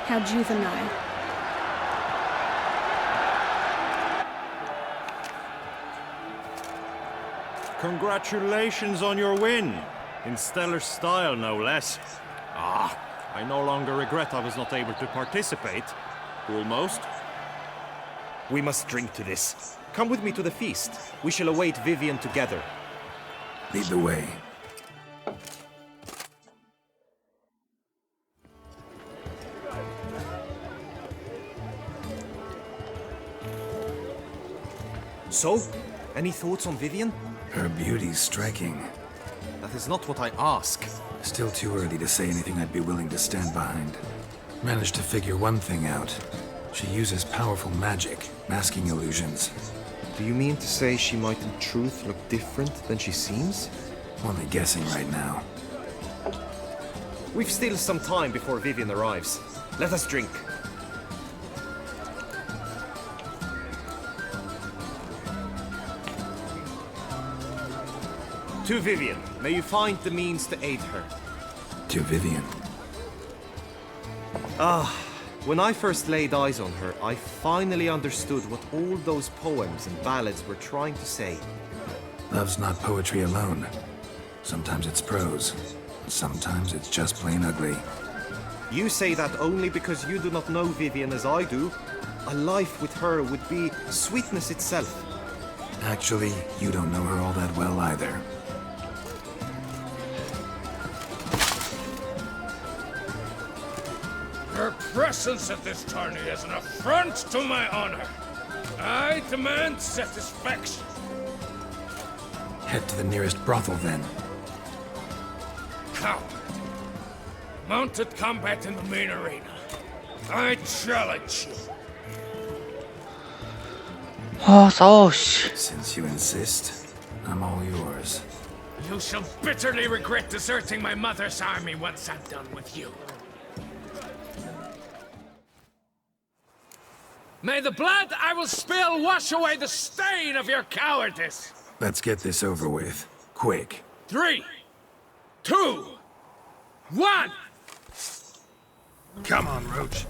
How juvenile. Congratulations on your win. In stellar style, no less. Ah, I no longer regret I was not able to participate. Almost. We must drink to this. Come with me to the feast. We shall await Vivian together. Lead the way. So, any thoughts on Vivian? Her beauty's striking. That is not what I ask. Still too early to say anything I'd be willing to stand behind. Managed to figure one thing out. She uses powerful magic, masking illusions. Do you mean to say she might in truth look different than she seems? Only guessing right now. We've still some time before Vivian arrives. Let us drink. To Vivian, may you find the means to aid her. To Vivian. When I first laid eyes on her, I finally understood what all those poems and ballads were trying to say. Love's not poetry alone. Sometimes it's prose. Sometimes it's just plain ugly. You say that only because you do not know Vivian as I do. A life with her would be sweetness itself. Actually, you don't know her all that well either. Her presence at this tourney is an affront to my honor. I demand satisfaction. Head to the nearest brothel then. Coward. Mounted combat in the main arena. I challenge you. 아, 싸워, 씨. Since you insist, I'm all yours. You shall bitterly regret deserting my mother's army once I'm done with you. May the blood I will spill wash away the stain of your cowardice! Let's get this over with. Quick. 3, 2, 1! Come on, Roach.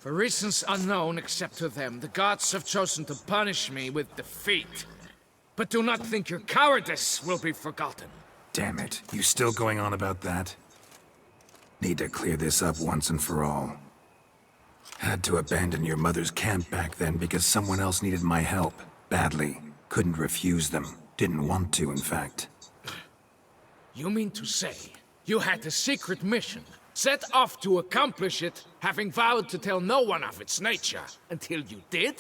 For reasons unknown except to them, the gods have chosen to punish me with defeat. But do not think your cowardice will be forgotten. Damn it. You still going on about that? Need to clear this up once and for all. Had to abandon your mother's camp back then because someone else needed my help. Badly. Couldn't refuse them. Didn't want to, in fact. You mean to say you had a secret mission, set off to accomplish it, having vowed to tell no one of its nature, until you did?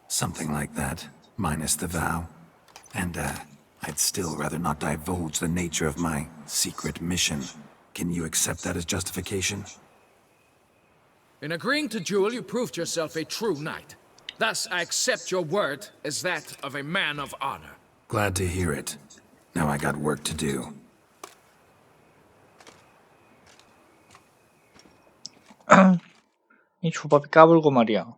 Something like that, minus the vow. And, I'd still rather not divulge the nature of my secret mission. Can you accept that as justification? In agreeing to duel, you proved yourself a true knight. Thus, I accept your word as that of a man of honor. Glad to hear it. Now I got work to do. 이 조밥이 까불고 말이야.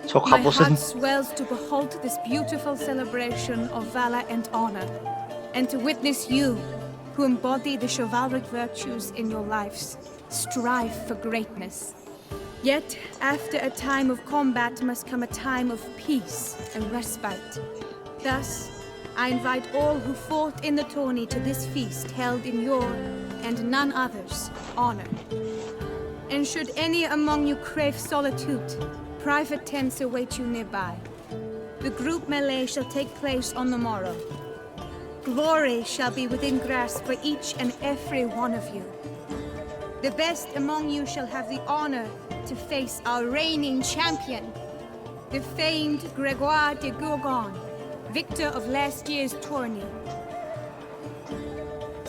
저 My 갑옷은 heart swells to behold this beautiful celebration of valor and honor, and to witness you, who embody the chivalric virtues in your lives, strive for greatness. Yet, after a time of combat must come a time of peace and respite. Thus, I invite all who fought in the tourney to this feast held in your, and none other's, honor. And should any among you crave solitude, private tents await you nearby. The group melee shall take place on the morrow. Glory shall be within grasp for each and every one of you. The best among you shall have the honor to face our reigning champion, the famed Gregoire de Gourgon, victor of last year's tourney.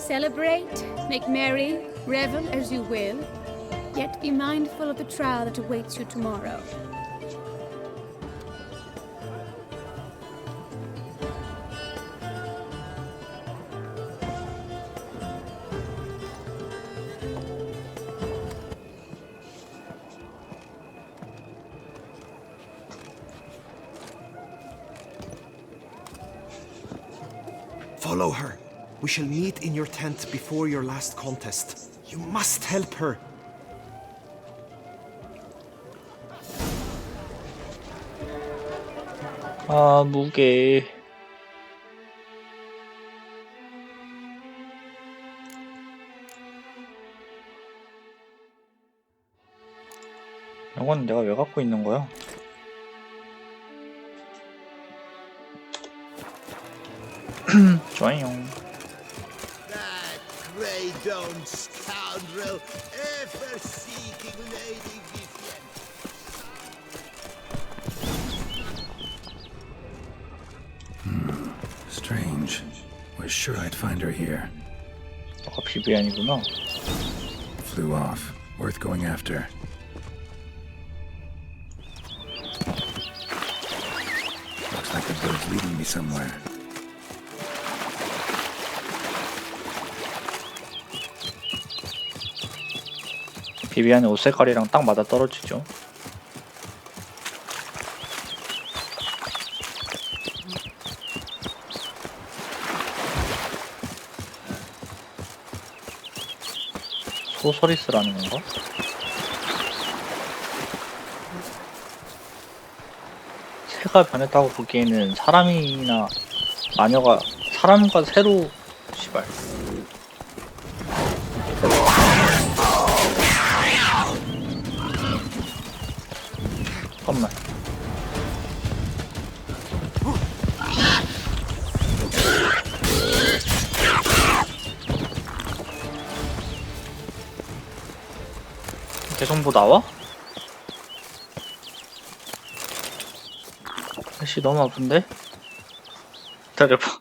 Celebrate, make merry, revel as you will, yet be mindful of the trial that awaits you tomorrow. Follow her. We shall meet in your tent before your last contest. You must help her. 아, 무게. 이건 내가 왜 갖고 있는 거야? 좋아요. That grey-domed scoundrel, ever-seeking Lady Vivian. Strange. Was sure I'd find her here. 너가 비비안이구나. Flew off. Worth going after. Looks like the bird's leading me somewhere. 비비안의 옷 색깔이랑 딱 맞아 떨어지죠. 소서리스라는 건가? 새가 변했다고 보기에는 사람이나 마녀가 사람과 새로 시발 잠깐만. 계속 나와? 아씨 너무 아픈데? 기다려봐.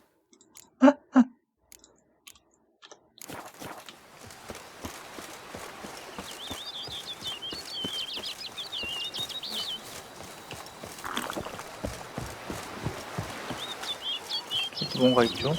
저기 뭔가 있죠?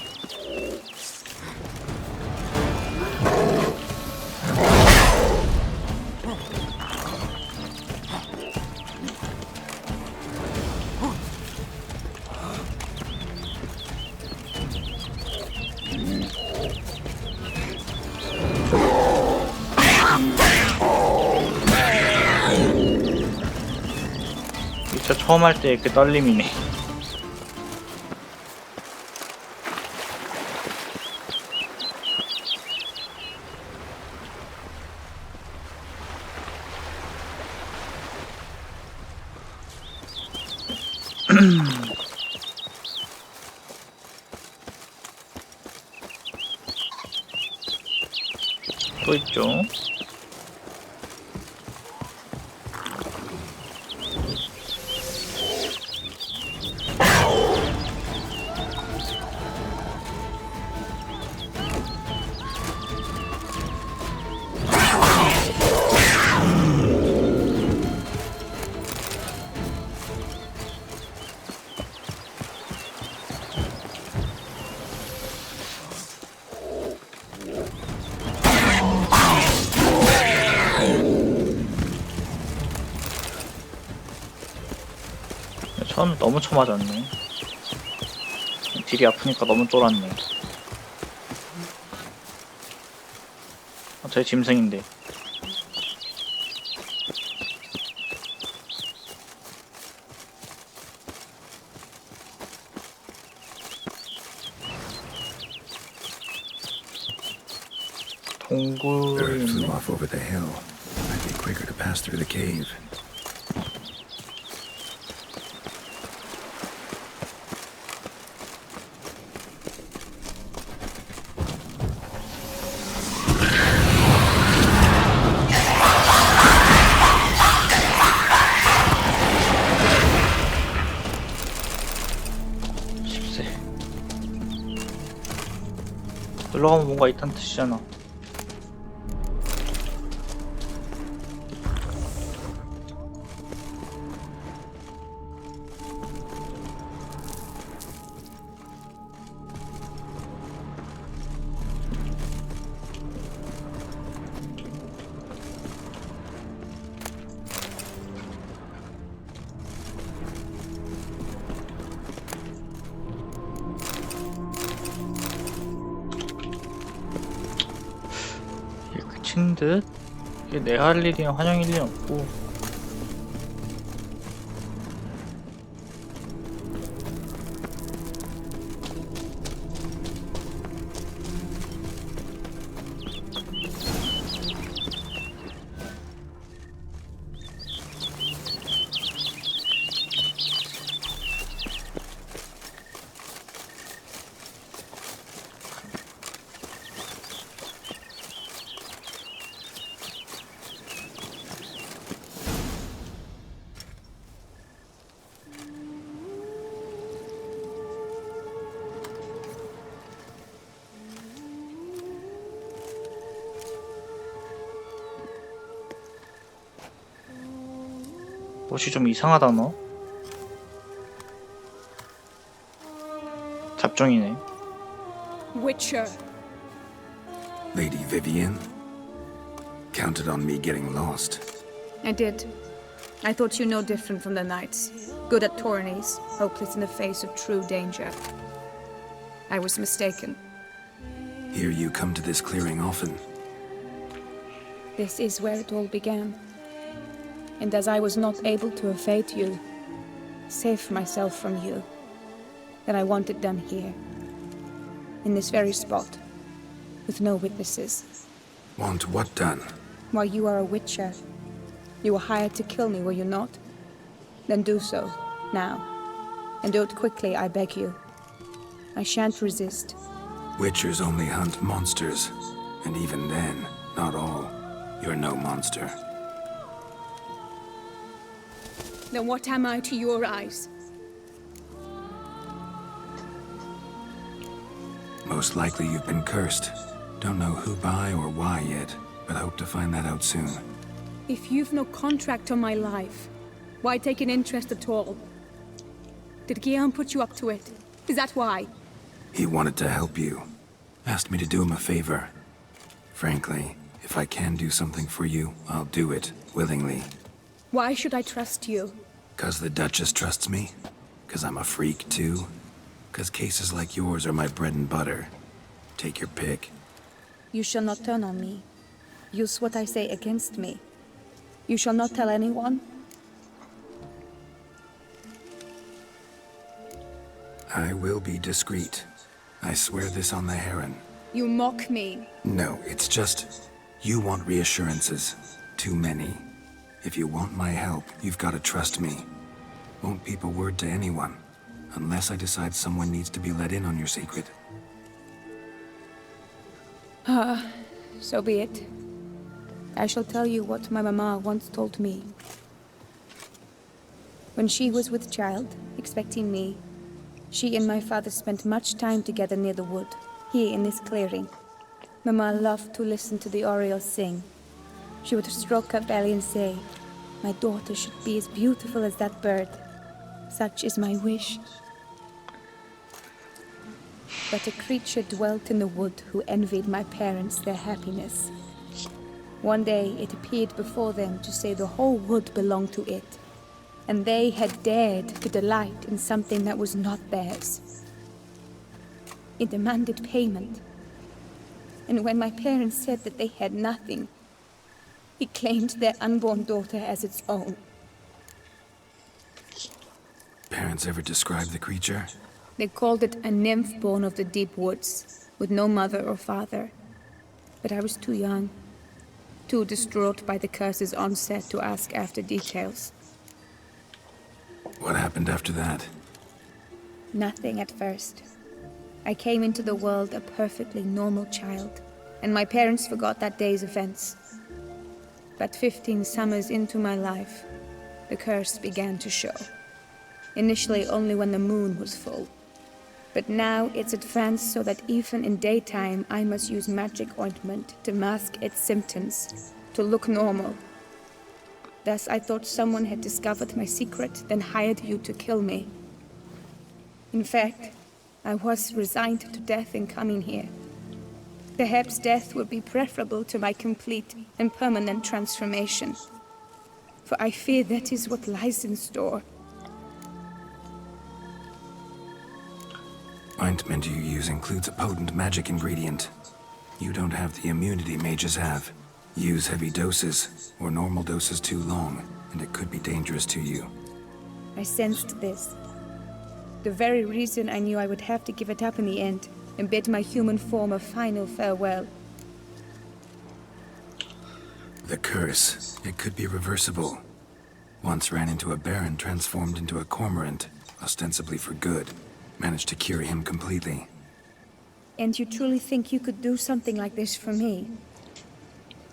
진짜 처음 할 때 그 떨림이네. 또 있죠. 처음 너무 쳐맞았네. 딜이 아프니까 너무 쫄았네. 제 짐승인데. Bird flew off over the hill. Might be quicker to pass through the cave. 절로 가면 뭔가 있다는 뜻이잖아. 이게 끝인 듯? 이게 내가 할 일이면 환영일 리는 없고. 옷이 좀 이상하다 너. 잡종이네. Witcher. Lady Vivian? Counted on me getting lost. I did. I thought you no different from the knights. Good at tourneys, hopeless in the face of true danger. I was mistaken. Hear you come to this clearing often. This is where it all began. And as I was not able to evade you, save myself from you, then I want it done here. In this very spot. With no witnesses. Want what done? Why, you are a witcher. You were hired to kill me, were you not? Then do so, now. And do it quickly, I beg you. I shan't resist. Witchers only hunt monsters. And even then, not all. You're no monster. Then what am I to your eyes? Most likely you've been cursed. Don't know who by or why yet, but hope to find that out soon. If you've no contract on my life, why take an interest at all? Did Guillaume put you up to it? Is that why? He wanted to help you. Asked me to do him a favor. Frankly, if I can do something for you, I'll do it, willingly. Why should I trust you? 'Cause the Duchess trusts me? 'Cause I'm a freak, too? 'Cause cases like yours are my bread and butter. Take your pick. You shall not turn on me. Use what I say against me. You shall not tell anyone? I will be discreet. I swear this on the Heron. You mock me. No, it's just... You want reassurances. Too many. If you want my help, you've got to trust me. Won't peep a word to anyone. Unless I decide someone needs to be let in on your secret. So be it. I shall tell you what my mama once told me. When she was with child, expecting me, she and my father spent much time together near the wood, here in this clearing. Mama loved to listen to the orioles sing. She would stroke her belly and say, "My daughter should be as beautiful as that bird. Such is my wish." But a creature dwelt in the wood who envied my parents their happiness. One day it appeared before them to say the whole wood belonged to it, and they had dared to delight in something that was not theirs. It demanded payment, and when my parents said that they had nothing, it claimed their unborn daughter as its own. Parents ever describe the creature? They called it a nymph born of the deep woods, with no mother or father. But I was too young, too distraught by the curse's onset to ask after details. What happened after that? Nothing at first. I came into the world a perfectly normal child, and my parents forgot that day's events. But 15 summers into my life, the curse began to show. Initially only when the moon was full. But now it's advanced so that even in daytime I must use magic ointment to mask its symptoms, to look normal. Thus I thought someone had discovered my secret, then hired you to kill me. In fact, I was resigned to death in coming here. Perhaps death would be preferable to my complete and permanent transformation. For I fear that is what lies in store. Ointment you use includes a potent magic ingredient. You don't have the immunity mages have. Use heavy doses, or normal doses too long, and it could be dangerous to you. I sensed this. The very reason I knew I would have to give it up in the end, and bid my human form a final farewell. The curse, it could be reversible. Once ran into a baron transformed into a cormorant, ostensibly for good. Managed to cure him completely. And you truly think you could do something like this for me?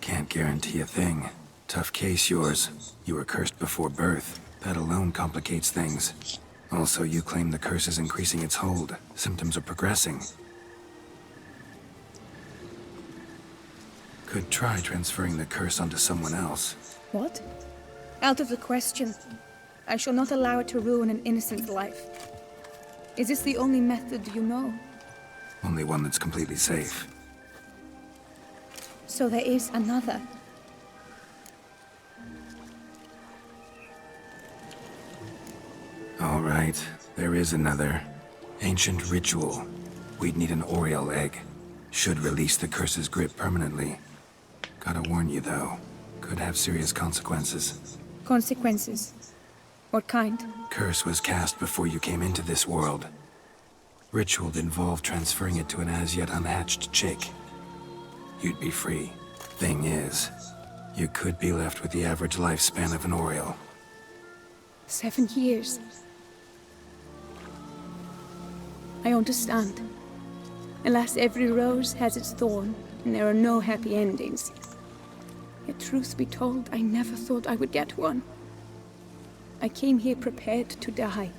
Can't guarantee a thing. Tough case yours. You were cursed before birth. That alone complicates things. Also, you claim the curse is increasing its hold. Symptoms are progressing. Could try transferring the curse onto someone else. What? Out of the question. I shall not allow it to ruin an innocent life. Is this the only method you know? Only one that's completely safe. So there is another. All right, there is another. Ancient ritual. We'd need an Oriole egg. Should release the curse's grip permanently. Gotta warn you though, could have serious consequences. Consequences? What kind? Curse was cast before you came into this world. Ritual involved transferring it to an as-yet unhatched chick. You'd be free. Thing is, you could be left with the average lifespan of an Oriole. 7 years. I understand. Alas, every rose has its thorn, and there are no happy endings. Yet truth be told, I never thought I would get one. I came here prepared to die,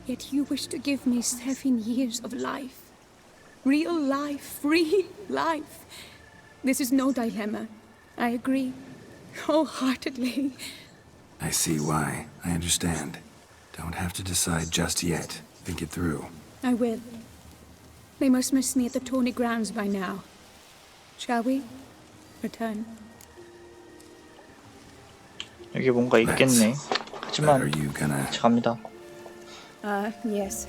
yet you wish to give me 7 years of life. Real life, free life. This is no dilemma. I agree, wholeheartedly. I see why. I understand. Don't have to decide just yet. Think it through. I will. They must miss me at the tourney grounds by now. Shall we? Return. 여기 뭔가 있겠네. 하지만 갑니다. Yes.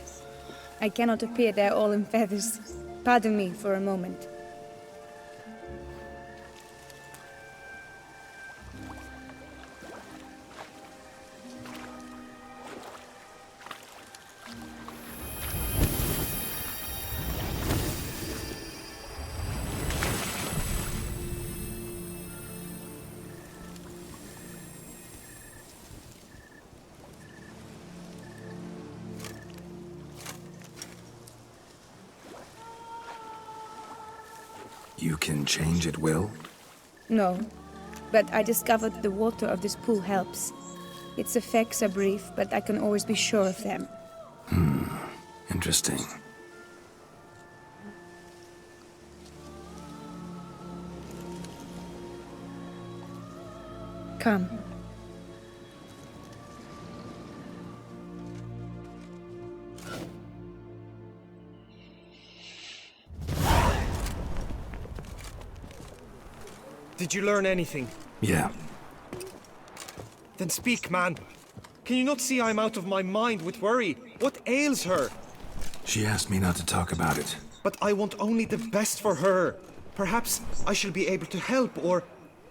I cannot appear there all in feathers. Pardon me for a moment. You can change at will? No, but I discovered the water of this pool helps. Its effects are brief, but I can always be sure of them. Interesting. Come. Did you learn anything? Yeah. Then speak, man. Can you not see I'm out of my mind with worry? What ails her? She asked me not to talk about it. But I want only the best for her. Perhaps I shall be able to help, or,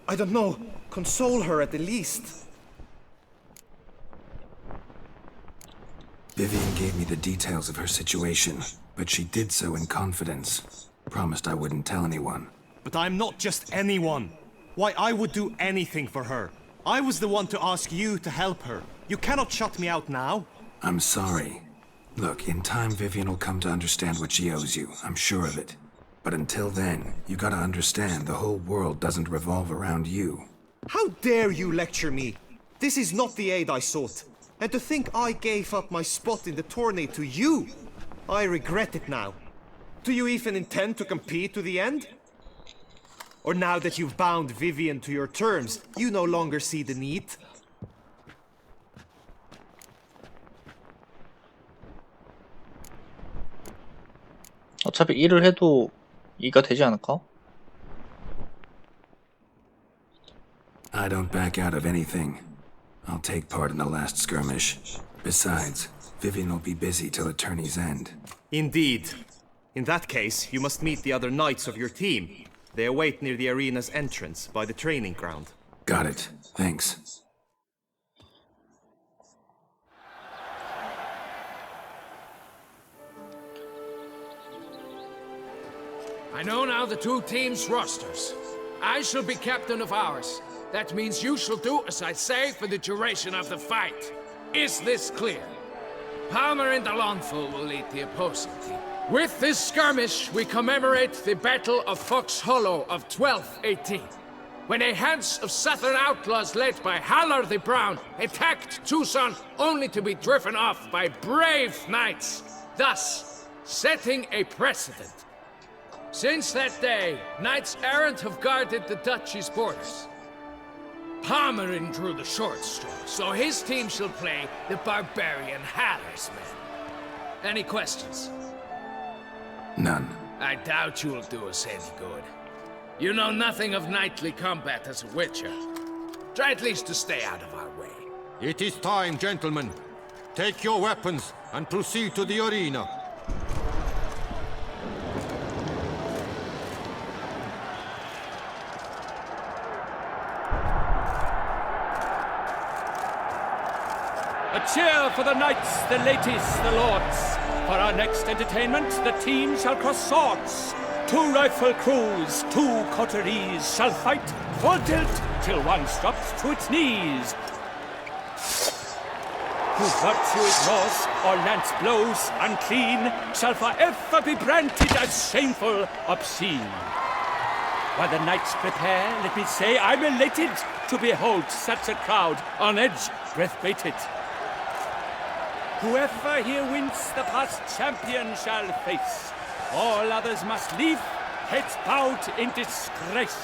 I don't know, console her at the least. Vivian gave me the details of her situation, but she did so in confidence. Promised I wouldn't tell anyone. But I'm not just anyone. Why, I would do anything for her. I was the one to ask you to help her. You cannot shut me out now. I'm sorry. Look, in time Vivian will come to understand what she owes you. I'm sure of it. But until then, you gotta understand the whole world doesn't revolve around you. How dare you lecture me? This is not the aid I sought. And to think I gave up my spot in the tourney to you. I regret it now. Do you even intend to compete to the end? Or now that you've bound Vivian to your terms, you no longer see the need? 어차피 1을 해도 2가 되지 않을까? I don't back out of anything. I'll take part in the last skirmish. Besides, Vivian will be busy till Attorney's End. Indeed. In that case, you must meet the other knights of your team. They await near the arena's entrance, by the training ground. Got it. Thanks. I know now the two teams' rosters. I shall be captain of ours. That means you shall do as I say for the duration of the fight. Is this clear? Palmer and Alonso will lead the opposing team. With this skirmish, we commemorate the Battle of Fox Hollow of 1218, when a hands of southern outlaws led by Halar the Brown attacked Tucson only to be driven off by brave knights, thus setting a precedent. Since that day, knights errant have guarded the duchy's borders. Palmerin drew the short straw, so his team shall play the barbarian Halar's men. Any questions? None. I doubt you will do us any good. You know nothing of knightly combat as a witcher. Try at least to stay out of our way. It is time, gentlemen. Take your weapons and proceed to the arena. A cheer for the knights, the ladies, the lords. For our next entertainment, the team shall cross swords. 2 rifle crews, 2 coteries shall fight full tilt till one drops to its knees. Whose virtue ignores or lance blows unclean shall forever be branded as shameful, obscene. While the knights prepare, let me say I'm elated to behold such a crowd on edge, breath-baited. Whoever here wins the past champion shall face. All others must leave, heads bowed in disgrace.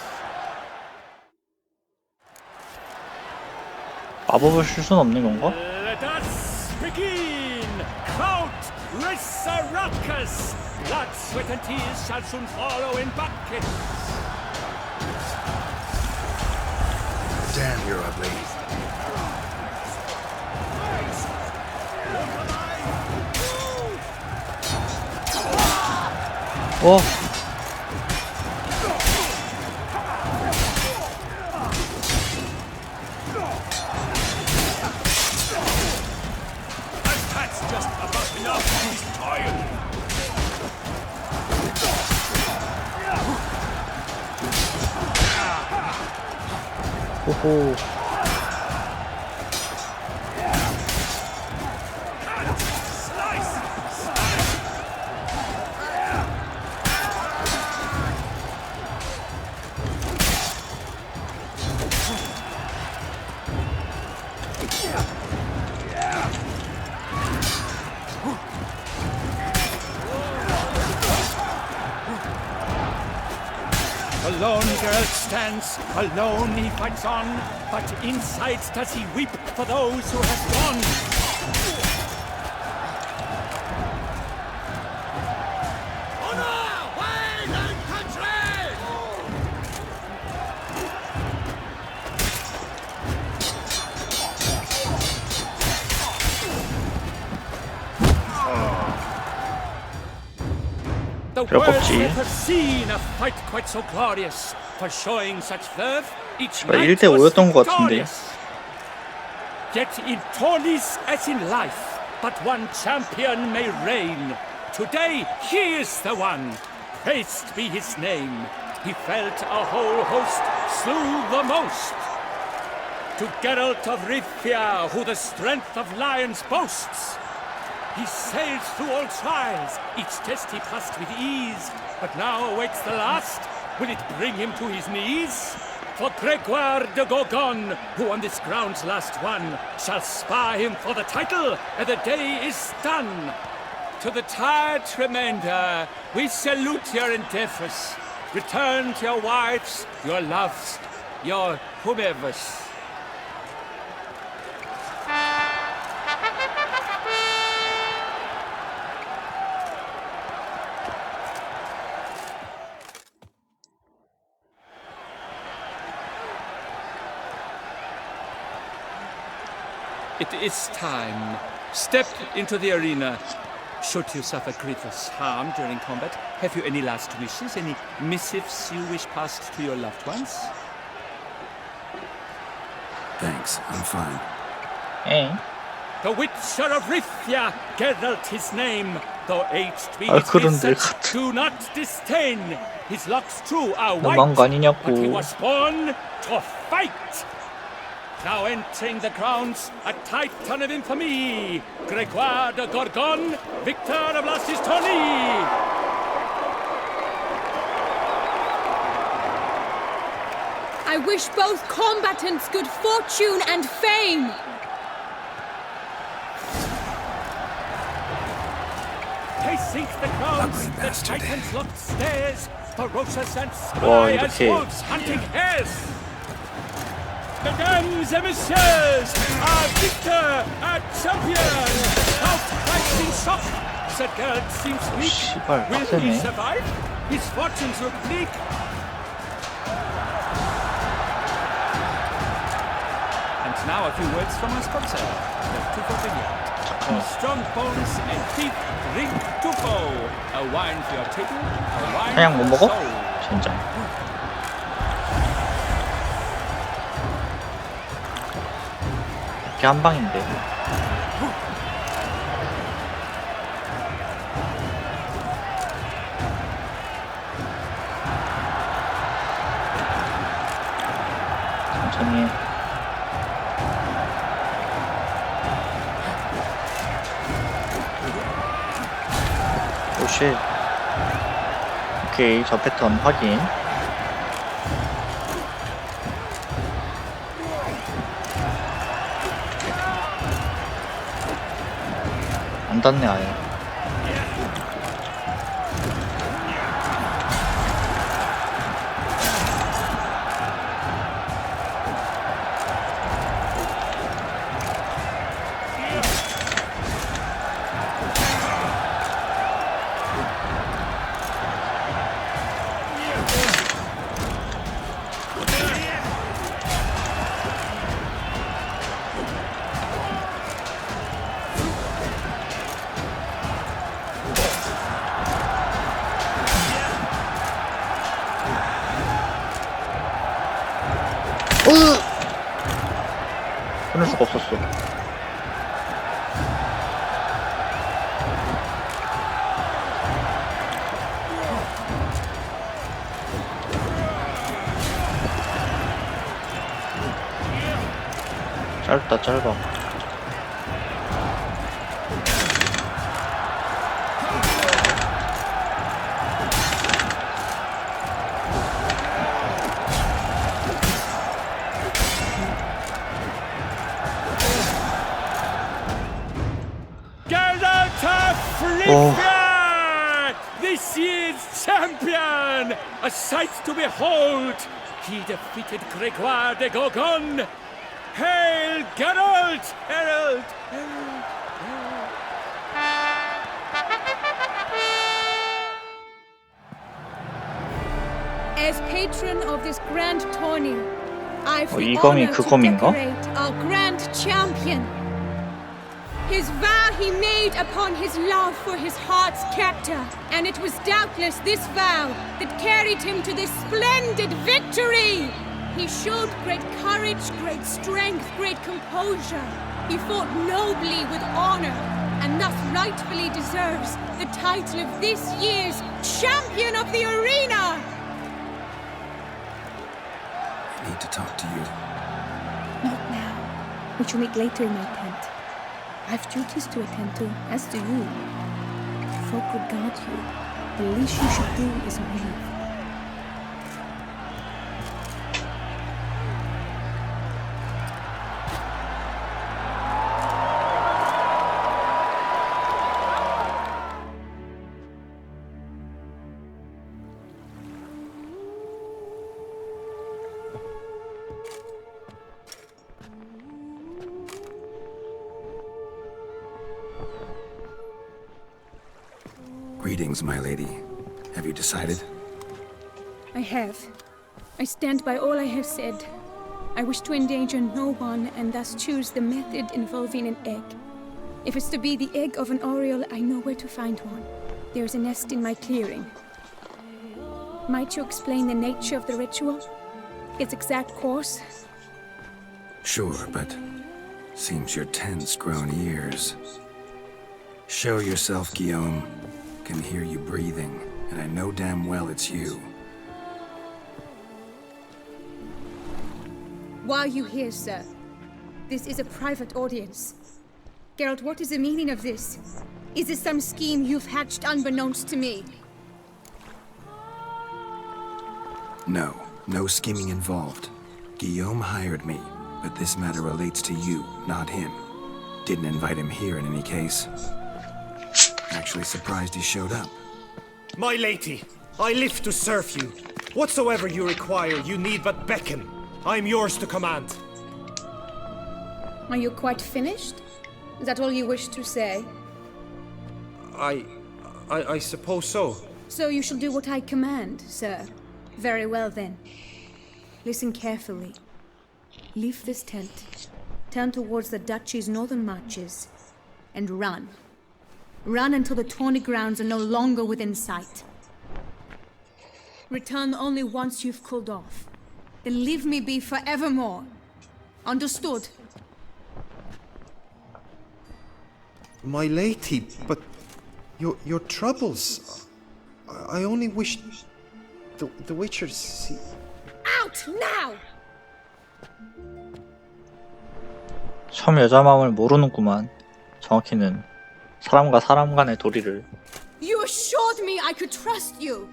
마법을 쓸 순 없는 건가? Let us begin! Count Risaracus! Blood, sweat, and tears shall soon follow in buckets. Damn, you're ugly. 어? That's just about enough. He's tired. 호호. The lone girl stands, alone he fights on, but inside does he weep for those who have gone. Honor, wide and country! The world's never seen a fight quite so glorious. For showing such verve, each knight 1대 5였던 것 was 같은데. victorious. Yet in tourneys as in life, but one champion may reign. Today he is the one. Praised be his name. He felt a whole host, slew the most. To Geralt of Rivia, who the strength of lions boasts. He sailed through all trials, each test he passed with ease. But now awaits the last. Will it bring him to his knees? For Gregoire de Gorgon, who on this ground's last won, shall spar him for the title, and the day is done. To the tired remainder, we salute your endeavors. Return to your wives, your loves, your whomevers. It is time. Step into the arena. Should you suffer grievous harm during combat, have you any last wishes? Any missives you wish passed to your loved ones? Thanks, I'm fine. Hey. The Witcher of Rithia, Geralt his name, though aged be 아, his 그런데 visage, do not disdain. His locks true are 너무한 white, 거 아니냐고. but he was born to fight. Now entering the grounds, a titan of infamy, Gregoire de Gorgon, victor of Las's tourney. I wish both combatants good fortune and fame. Pacing the grounds, the titans locked stairs, ferocious and 와, spry as 이렇게. wolves hunting hares. Mesdames et messieurs, our victor, our champion, out fighting shock. Sir Geralt seems weak. 씨발, Will he 빡세네. survive? His fortunes look bleak. And now a few words from our sponsor, the Tufo Vineyard. For strong bones and teeth, drink Tufo. A wine for your table, a wine 사냥 못 for 먹어? your soul. 진짜. 이게 한 방인데. 천천히 해. 오쉣. 오케이, 저 패턴 확인. 안 닿네 아예. 끊을 수가 없었어. 짧다, 짧아. This year's champion! A sight to behold! He defeated Gregoire de Gorgon! Hail Geralt! Herald! As patron of this grand tourney, I've the 이 검이 honor 그 to 검인가? decorate our grand champion. His vow he made upon his love for his heart's captor, and it was doubtless this vow that carried him to this splendid victory. He showed great courage, great strength, great composure. He fought nobly with honor, and thus rightfully deserves the title of this year's Champion of the Arena. I need to talk to you. Not now. We shall meet later in my tent. I've duties to attend to, as do you. Folk would guard you. The least you should do is leave. Greetings, my lady. Have you decided? I have. I stand by all I have said. I wish to endanger no one and thus choose the method involving an egg. If it's to be the egg of an oriole, I know where to find one. There's a nest in my clearing. Might you explain the nature of the ritual? Its exact course? Sure, but seems your tense grown ears. Show yourself, Guillaume. Can hear you breathing, and I know damn well it's you. Why are you here, sir? This is a private audience. Geralt, what is the meaning of this? Is this some scheme you've hatched unbeknownst to me? No, no scheming involved. Guillaume hired me, but this matter relates to you, not him. Didn't invite him here in any case. Actually surprised he showed up. My lady, I live to serve you. Whatsoever you require, you need but beckon. I am yours to command. Are you quite finished? Is that all you wish to say? I suppose so. So you shall do what I command, sir. Very well then. Listen carefully. Leave this tent, turn towards the duchy's northern marches, and run. Run until the tawny grounds are no longer within sight. Return only once you've cooled off. Then leave me be forevermore. Understood? My lady, but your troubles. I only wish the Witchers see. Out now! 참 여자 마음을 모르는구만. 정확히는 사람과 사람 간의 도리를. You assured me I could trust you.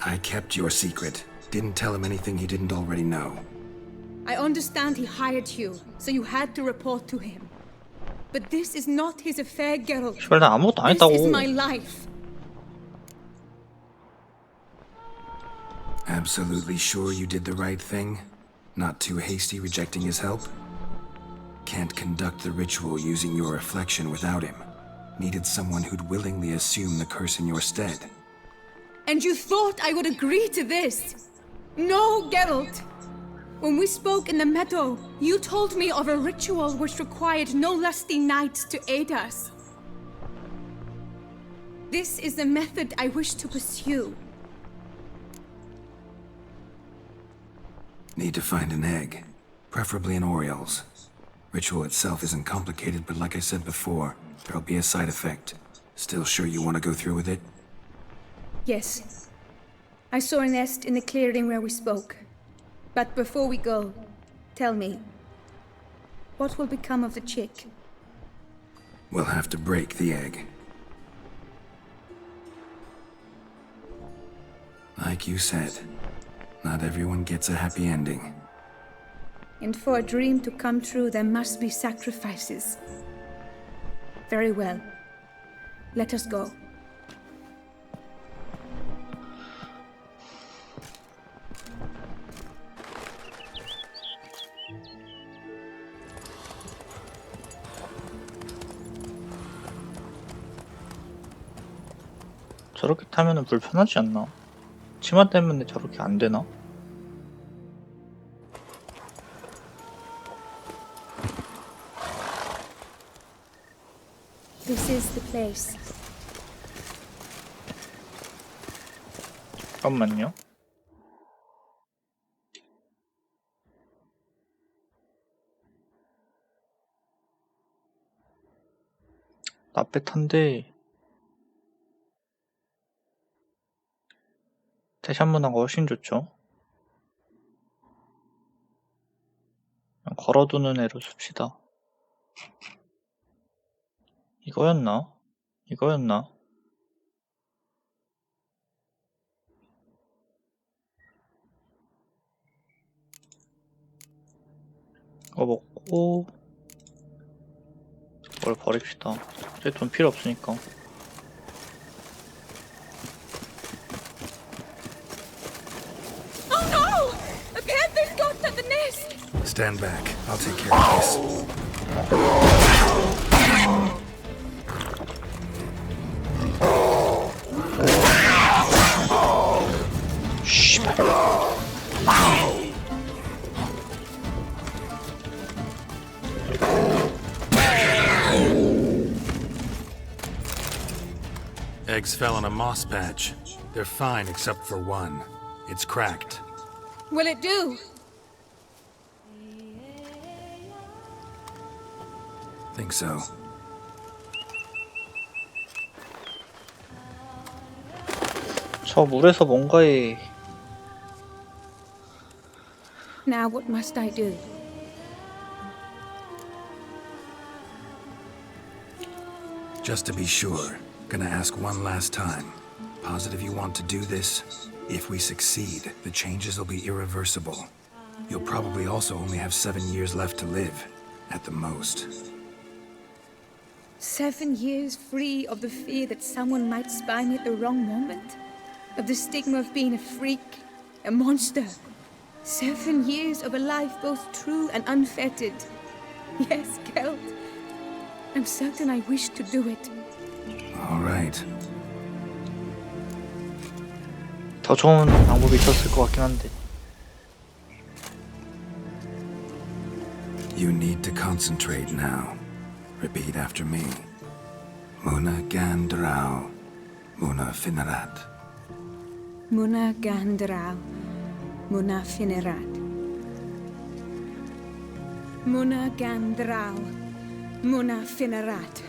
I kept your secret. Didn't tell him anything he didn't already know. I understand he hired you, so you had to report to him. But this is not his affair, Geralt. 시발 나 아무것도 안 This 했다고. is my life. Absolutely sure you did the right thing? Not too hasty rejecting his help? Can't conduct the ritual using your reflection without him. Needed someone who'd willingly assume the curse in your stead. And you thought I would agree to this? No, Geralt. When we spoke in the meadow, you told me of a ritual which required no lusty knights to aid us. This is the method I wish to pursue. Need to find an egg, preferably an oriole's. Ritual itself isn't complicated, but like I said before, there'll be a side effect. Still sure you want to go through with it? Yes. I saw a nest in the clearing where we spoke. But before we go, tell me, what will become of the chick? We'll have to break the egg. Like you said, not everyone gets a happy ending. And for a dream to come true, there must be sacrifices. Very well. Let us go. 저렇게 타면은 불편하지 않나? 치마 때문에 저렇게 안 되나? This is the place. 잠깐만요. 나빼탄데 대샷문화가 훨씬 좋죠. 그냥 걸어두는 애로 씁시다. 이거였나? 이거였나? 이거 먹고 이걸 버립시다. 이제 돈 필요 없으니까. Oh no! A panther's got at the nest! Stand back. I'll take care of this. Eggs fell on a moss patch. They're fine except for one. It's cracked. Will it do? Think so. 저 물에서 뭔가에 Now what must I do? Just to be sure, gonna ask one last time. Positive you want to do this? If we succeed, the changes will be irreversible. You'll probably also only have 7 years left to live, at the most. 7 years free of the fear that someone might spy me at the wrong moment? Of the stigma of being a freak, a monster? 7 years of a life both true and unfettered. Yes, Geld. I'm certain I wish to do it. All right. 더 좋은 방법이 있었을 것 같긴 한데. You need to concentrate now. Repeat after me. Muna Gandrau, Muna Finerat. Muna Gandrau, Muna Finerat. Muna Gandrau, Muna Finerat.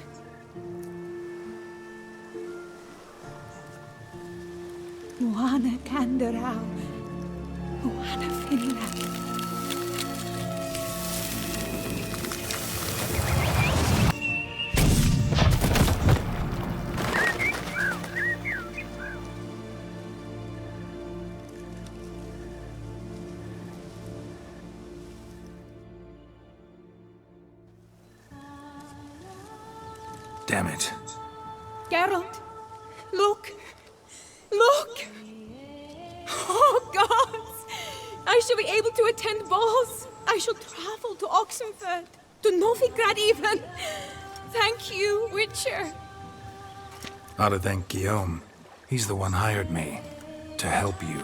Muna Gandrau, Muna Finerat. Damn it. Geralt, look! Look! Oh, gods! I shall be able to attend balls. I shall travel to Oxenford, to Novigrad even. Thank you, Witcher. Ought to thank Guillaume. He's the one hired me to help you.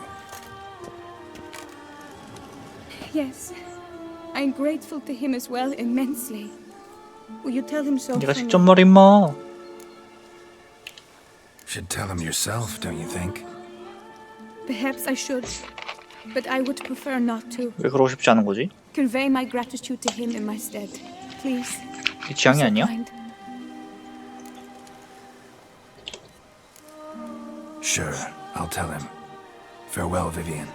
Yes, I'm grateful to him as well, immensely. Will you tell him so? 네가 직접 말해 임마. Should tell him yourself, don't you think? Perhaps I should, but I would prefer not to. 왜 그러고 싶지 않은 거지? Convey my gratitude to him in my stead, please. 이 취향이 아니야? Sure, I'll tell him. Farewell, Vivian.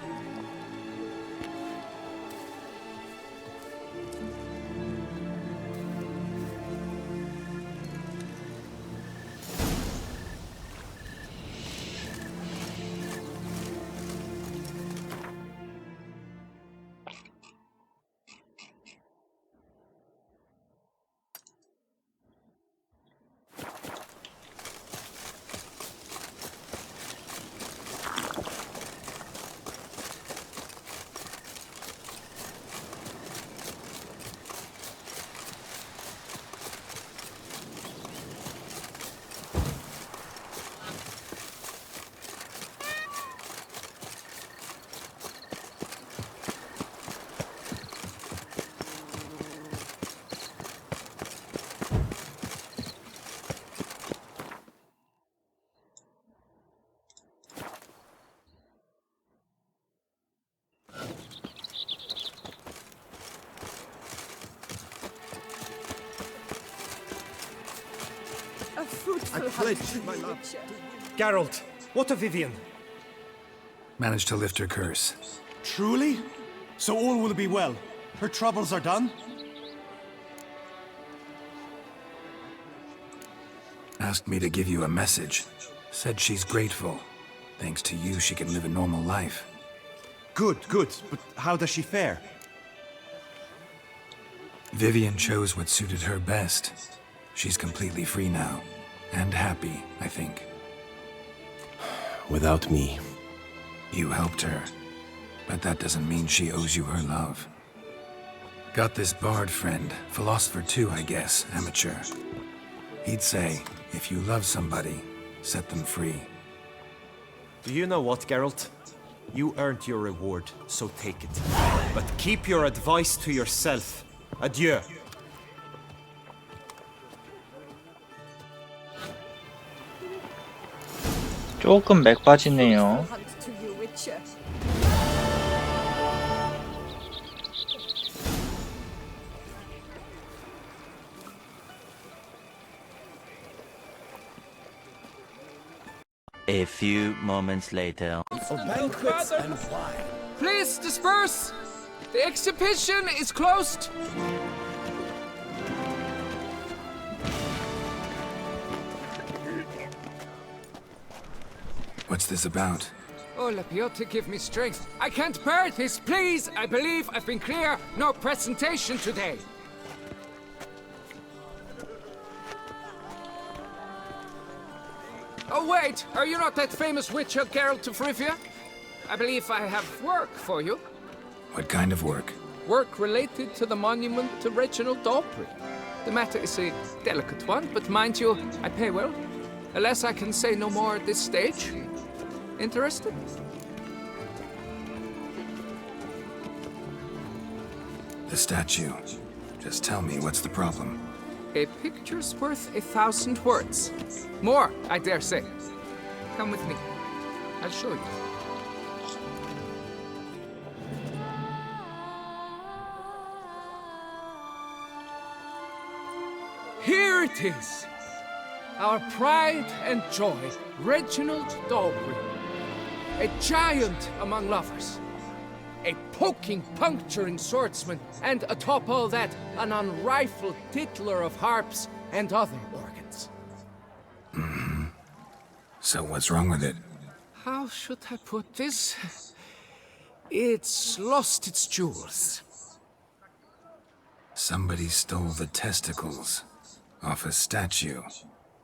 I pledge my love. Geralt, what of Vivian? Managed to lift her curse. Truly? So all will be well. Her troubles are done? Asked me to give you a message. Said she's grateful. Thanks to you, she can live a normal life. Good, good. But how does she fare? Vivian chose what suited her best. She's completely free now. And happy, I think. Without me. You helped her. But that doesn't mean she owes you her love. Got this bard friend, philosopher too, I guess, amateur. He'd say, if you love somebody, set them free. Do you know what, Geralt? You earned your reward, so take it. But keep your advice to yourself. Adieu. 조금 맥 빠지네요. Hunt to you, Witcher. A few moments later. Banquets and wine. Please disperse! The exhibition is closed! What's this about? Oh, Lapiote, give me strength. I can't bear this, please! I believe I've been clear. No presentation today. Oh, wait! Are you not that famous witcher, Geralt of Rivia? I believe I have work for you. What kind of work? Work related to the monument to Reginald Daubry. The matter is a delicate one, but mind you, I pay well. Alas, I can say no more at this stage. Interested? The statue. Just tell me, what's the problem? A picture's worth 1,000 words. More, I dare say. Come with me. I'll show you. Here it is! Our pride and joy, Reginald Daubry. A giant among lovers. A poking, puncturing swordsman, and atop all that, an unrifled tickler of harps and other organs. Mm-hmm. So what's wrong with it? How should I put this? It's lost its jewels. Somebody stole the testicles off a statue.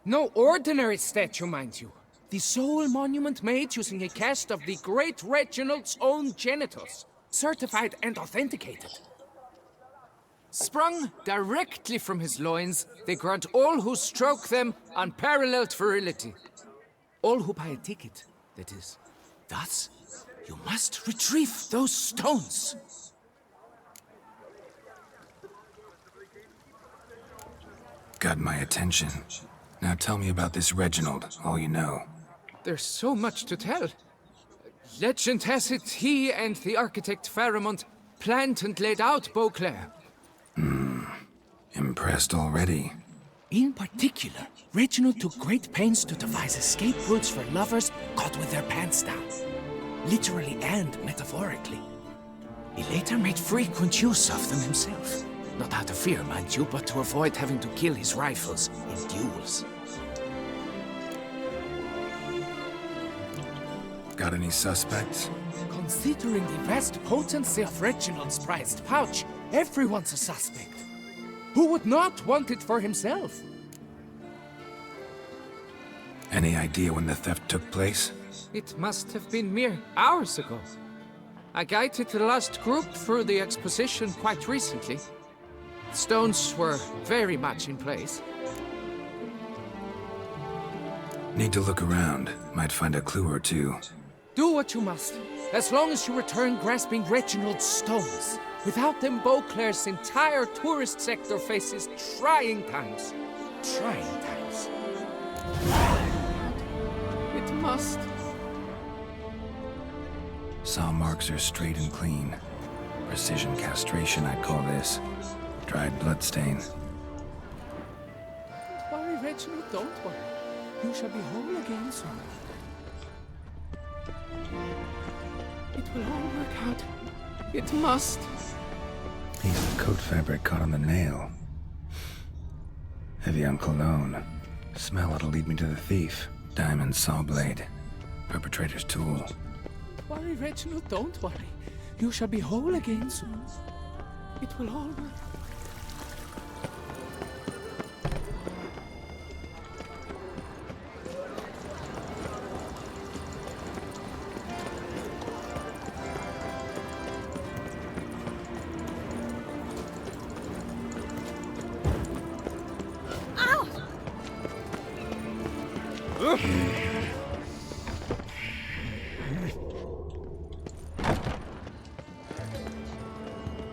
No ordinary statue, mind you. The sole monument made using a cast of the great Reginald's own genitals, certified and authenticated. Sprung directly from his loins, they grant all who stroke them unparalleled virility. All who buy a ticket, that is. Thus, you must retrieve those stones. Got my attention. Now tell me about this Reginald, all you know. There's so much to tell. Legend has it he and the architect Pharamond planned and laid out Beauclair. Impressed already. In particular, Reginald took great pains to devise escape routes for lovers caught with their pants down. Literally and metaphorically. He later made frequent use of them himself. Not out of fear, mind you, but to avoid having to kill his rivals in duels. Got any suspects? Considering the vast potency of Reginald's prized pouch, everyone's a suspect. Who would not want it for himself? Any idea when the theft took place? It must have been mere hours ago. I guided the last group through the exposition quite recently. Stones were very much in place. Need to look around. Might find a clue or two. Do what you must, as long as you return grasping Reginald's stones. Without them, Beauclair's entire tourist sector faces trying times. Trying times. It must. Saw marks are straight and clean. Precision castration, I'd call this. Dried bloodstain. Don't worry, Reginald, don't worry. You shall be whole again soon. It will all work out. It must. Piece of coat fabric caught on the nail. Heavy on cologne. Smell it'll lead me to the thief. Diamond saw blade. Perpetrator's tool. Don't worry, Reginald, don't worry. You shall be whole again soon. It will all work.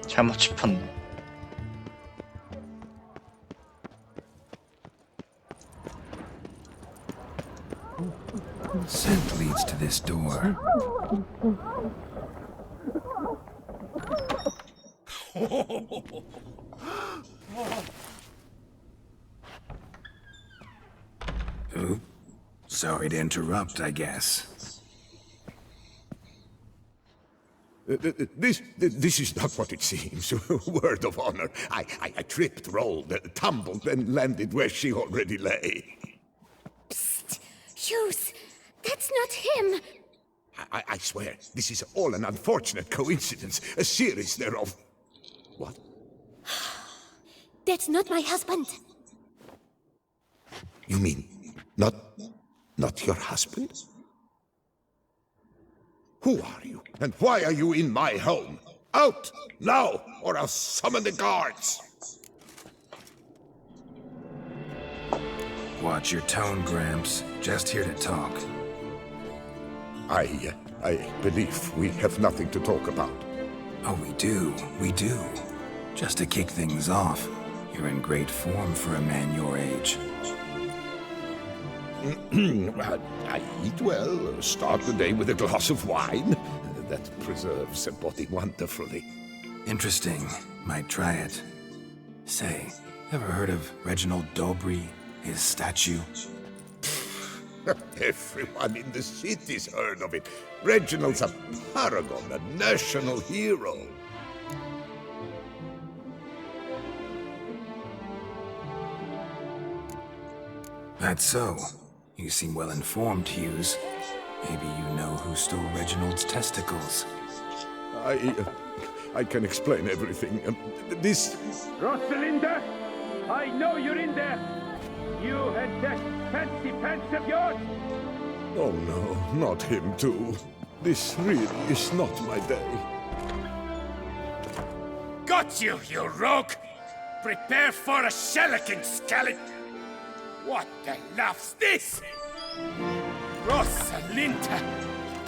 잘못 짚었네. Scent leads to this door. Oop. Sorry to interrupt, I guess. This is not what it seems. Word of honor. I tripped, rolled, tumbled, and landed where she already lay. Psst! Hughes! That's not him! I swear, this is all an unfortunate coincidence. A series thereof. What? That's not my husband! You mean, not your husband? Who are you, and why are you in my home? Out, now, or I'll summon the guards! Watch your tone, Gramps. Just here to talk. I believe we have nothing to talk about. Oh, we do. Just to kick things off, you're in great form for a man your age. I eat well, start the day with a glass of wine. That preserves a body wonderfully. Interesting. Might try it. Say, ever heard of Reginald Dobry, his statue? Everyone in the city's heard of it. Reginald's a paragon, a national hero. That's so. You seem well informed, Hughes. Maybe you know who stole Reginald's testicles. I can explain everything. This... Rosalinda! I know you're in there! You and that fancy pants of yours! Oh no, not him too. This really is not my day. Got you, you rogue! Prepare for a shellacking, scallop! What the laugh's this? Rosalinda!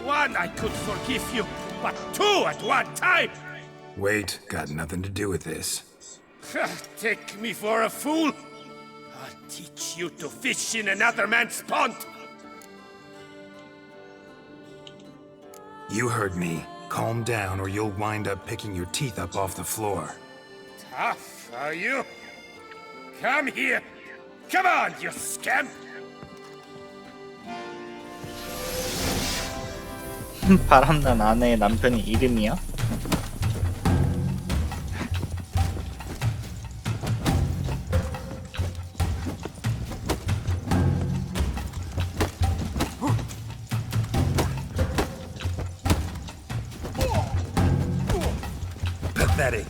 One, I could forgive you, but two at one time! Wait, got nothing to do with this. Take me for a fool? I'll teach you to fish in another man's pond! You heard me. Calm down or you'll wind up picking your teeth up off the floor. Tough, are you? Come here! Come on, you scamp! 바람난 아내의 남편이 이름이야? Pathetic.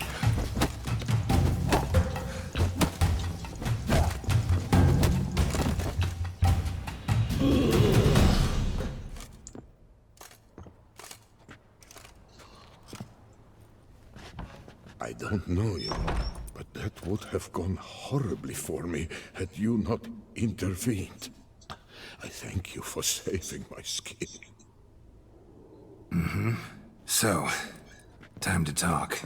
I don't know you, but that would have gone horribly for me had you not intervened. I thank you for saving my skin. Mm-hmm. So, time to talk.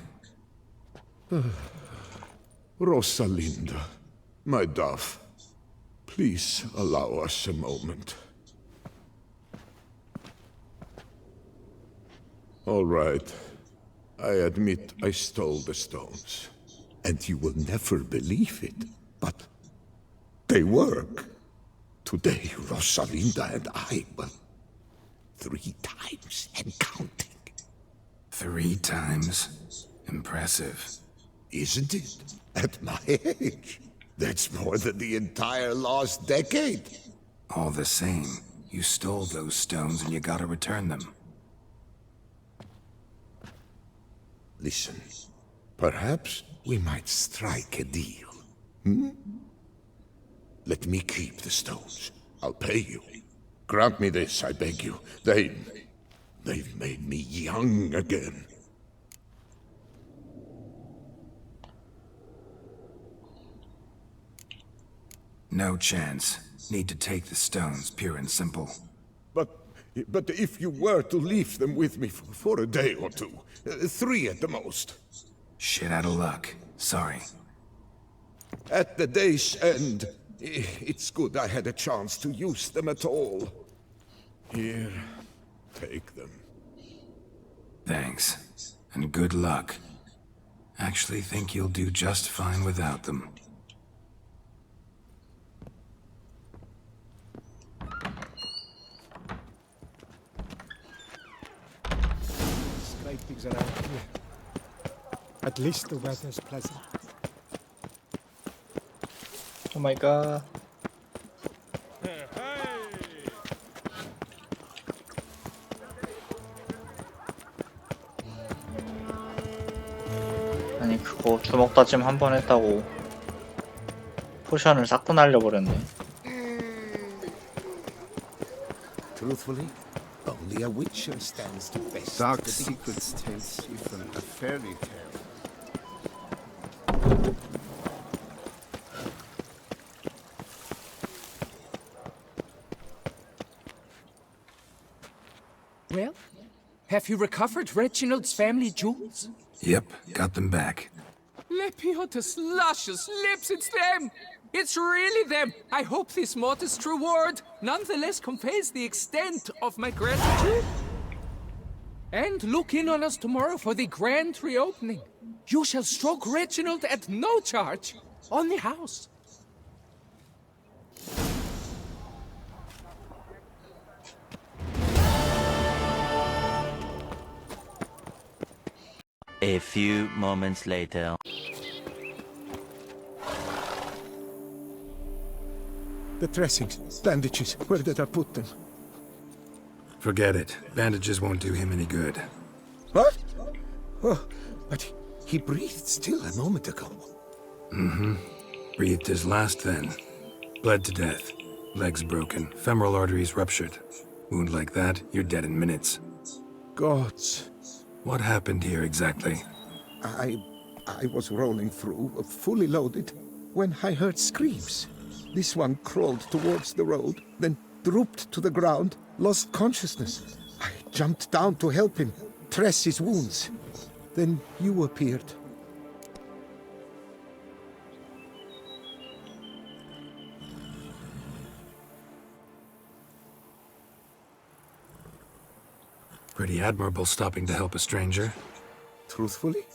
Rosalinda, my dove, please allow us a moment. All right. I admit I stole the stones. And you will never believe it, but they work. Today, Rosalinda and I, well, 3 times and counting. 3 times? Impressive. Isn't it? At my age. That's more than the entire last decade. All the same, you stole those stones and you gotta return them. Listen, perhaps we might strike a deal. Hmm? Let me keep the stones. I'll pay you. Grant me this, I beg you. They've made me young again. No chance. Need to take the stones, pure and simple. But if you were to leave them with me for a day or two, 3 at the most. Shit out of luck. Sorry. At the day's end, it's good I had a chance to use them at all. Here, take them. Thanks. And good luck. Actually think you'll do just fine without them. Scrapings around here. At least the weather's pleasant. Oh my god. 아니 그거 주먹 다짐 한 번 했다고 포션을 싹 다 날려버렸네. Truthfully, only a witcher stands to best. Dark secrets tells even a fairy tale. Well, have you recovered Reginald's family jewels? Yep, got them back. Lepiotus luscious lips, it's them! It's really them! I hope this modest reward nonetheless conveys the extent of my gratitude. And look in on us tomorrow for the grand reopening. You shall stroke Reginald at no charge on the house. A few moments later. The dressings, bandages, where did I put them? Forget it. Bandages won't do him any good. What? Oh, but he breathed still a moment ago. Mm-hmm. Breathed his last then. Bled to death. Legs broken. Femoral arteries ruptured. Wound like that, you're dead in minutes. Gods. What happened here exactly? I was rolling through, fully loaded, when I heard screams. This one crawled towards the road, then drooped to the ground, lost consciousness. I jumped down to help him, dress his wounds. Then you appeared. Pretty admirable stopping to help a stranger. Truthfully,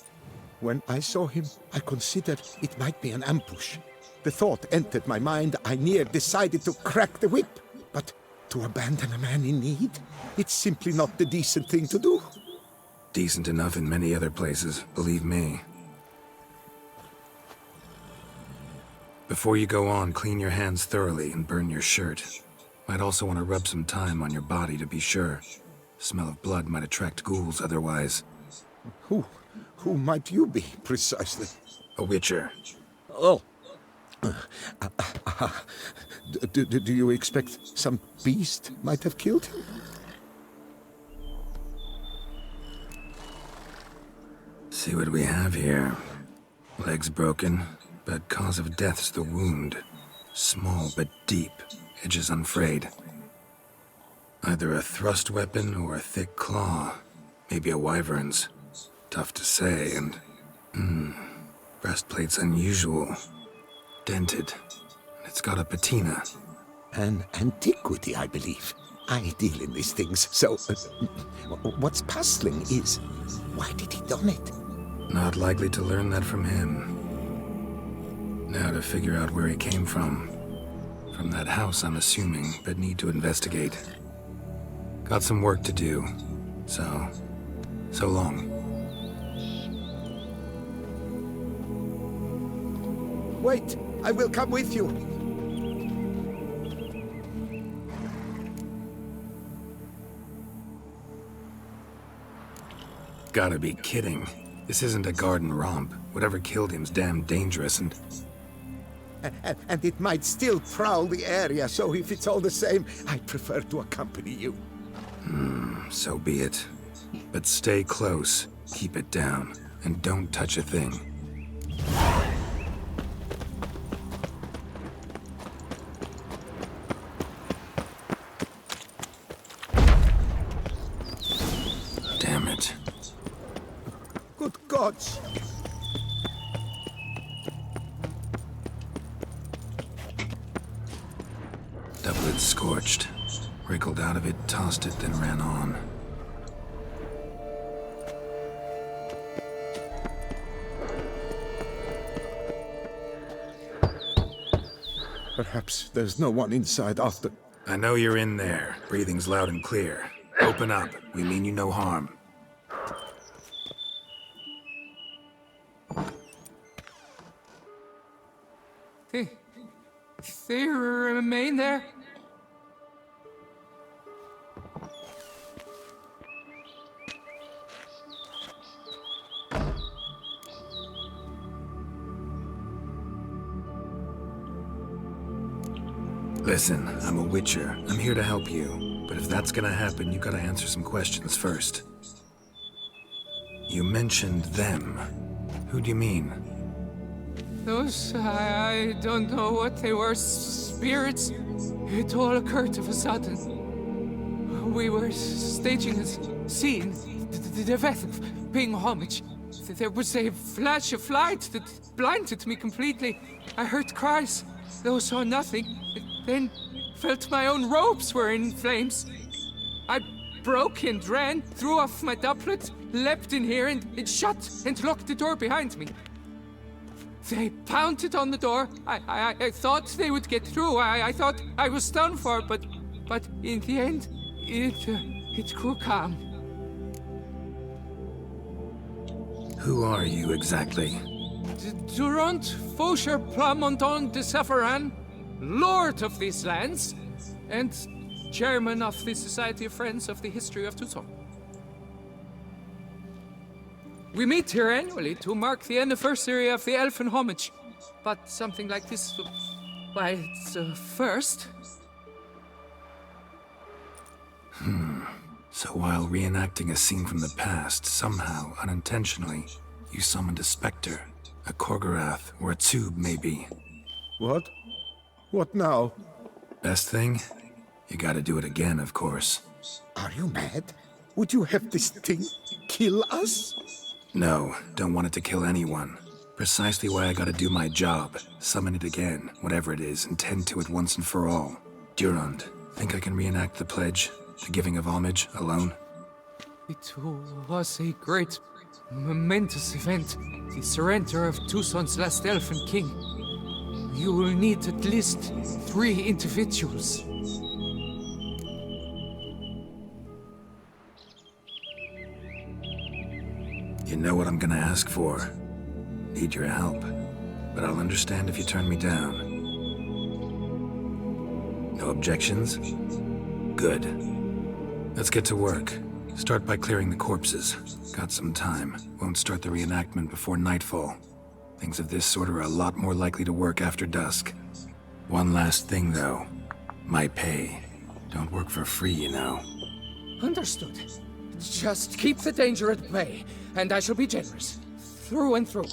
when I saw him, I considered it might be an ambush. The thought entered my mind, I near decided to crack the whip. But to abandon a man in need, it's simply not the decent thing to do. Decent enough in many other places, believe me. Before you go on, clean your hands thoroughly and burn your shirt. Might also want to rub some thyme on your body to be sure. Smell of blood might attract ghouls otherwise. Who might you be, precisely? A witcher. Oh. Do you expect some beast might have killed him? See what we have here. Legs broken, but cause of death's the wound. Small but deep, edges unfrayed. Either a thrust weapon or a thick claw. Maybe a wyvern's. Tough to say, and... breastplate's unusual. Dented. It's got a patina. An antiquity, I believe. I deal in these things, so... what's puzzling is, why did he don it? Not likely to learn that from him. Now to figure out where he came from. From that house, I'm assuming, but need to investigate. Got some work to do, so long. Wait, I will come with you. Gotta be kidding. This isn't a garden romp. Whatever killed him's damn dangerous and it might still prowl the area, so if it's all the same, I prefer to accompany you. So be it. But stay close, keep it down, and don't touch a thing. Dodge! Doublet scorched. Wriggled out of it, tossed it, then ran on. Perhaps there's no one inside after... I know you're in there. Breathing's loud and clear. Open up. We mean you no harm. They remain there? Listen, I'm a witcher. I'm here to help you. But if that's gonna happen, you gotta answer some questions first. You mentioned them. Who do you mean? Those, I don't know what they were, spirits. It all occurred of a sudden. We were staging a scene, the death of paying homage. There was a flash of light that blinded me completely. I heard cries, though saw nothing. Then felt my own robes were in flames. I broke and ran, threw off my doublet, leapt in here and shut and locked the door behind me. They pounded on the door. I thought they would get through. I thought I was done for, but in the end, it grew calm. Who are you exactly? Durant Faucher Plamondon de Savaran, Lord of these lands, and Chairman of the Society of Friends of the History of Tucson. We meet here annually to mark the anniversary of the Elfin Homage, but something like this, why, it's a first. So while reenacting a scene from the past, somehow, unintentionally, you summoned a specter, a Korgorath, or a tube, maybe. What? What now? Best thing? You gotta do it again, of course. Are you mad? Would you have this thing kill us? No, don't want it to kill anyone. Precisely why I gotta do my job. Summon it again, whatever it is, and tend to it once and for all. Durand, think I can reenact the pledge? The giving of homage, alone? It was a great, momentous event. The surrender of Tucson's last elfin king. You will need at least 3 individuals. You know what I'm gonna ask for. Need your help. But I'll understand if you turn me down. No objections? Good. Let's get to work. Start by clearing the corpses. Got some time. Won't start the reenactment before nightfall. Things of this sort are a lot more likely to work after dusk. One last thing, though. My pay. Don't work for free, you know. Understood. Just keep the danger at bay, and I shall be generous. Through and through.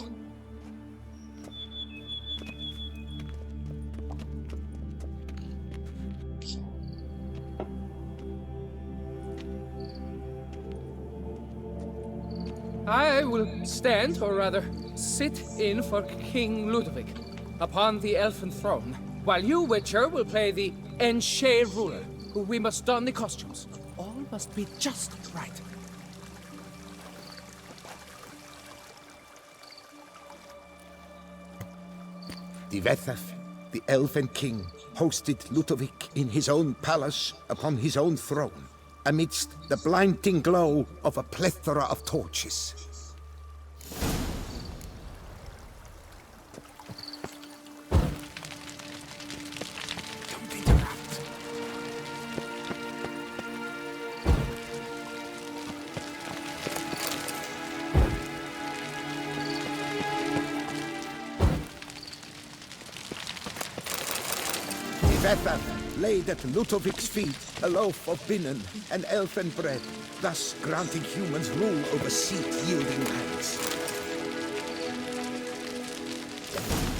I will stand, or rather, sit in for King Ludovic, upon the elfin throne, while you, Witcher, will play the Enche ruler, who we must don the costumes. All must be just right. Divethaf, the elfin king, hosted Ludovic in his own palace upon his own throne, amidst the blinding glow of a plethora of torches. Divethaf laid at Ludovic's feet a loaf of binnen and elfin bread, thus granting humans rule over seat-yielding lands.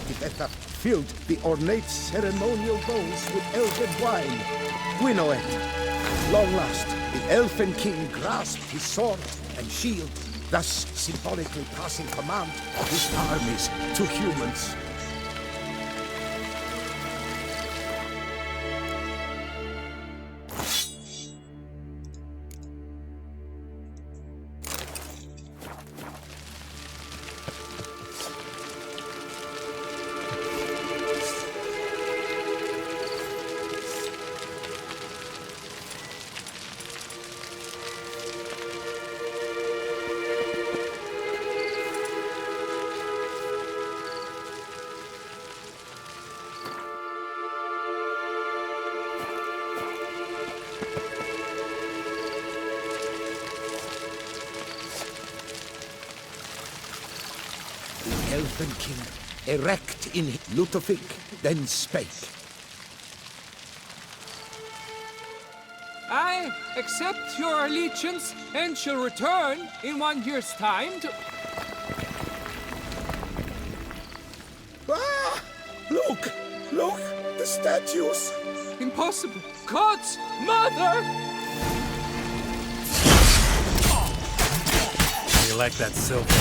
Divethaf filled the ornate ceremonial bowls with elfin wine. Gwynnoed. At long last, the elfin king grasped his sword and shield, thus symbolically passing command of his armies to humans. Elven king, erect in Ludovic, then spake. I accept your allegiance and shall return in 1 year's time to... Ah! Look! Look! The statues! Impossible! God's mother! You like that silver?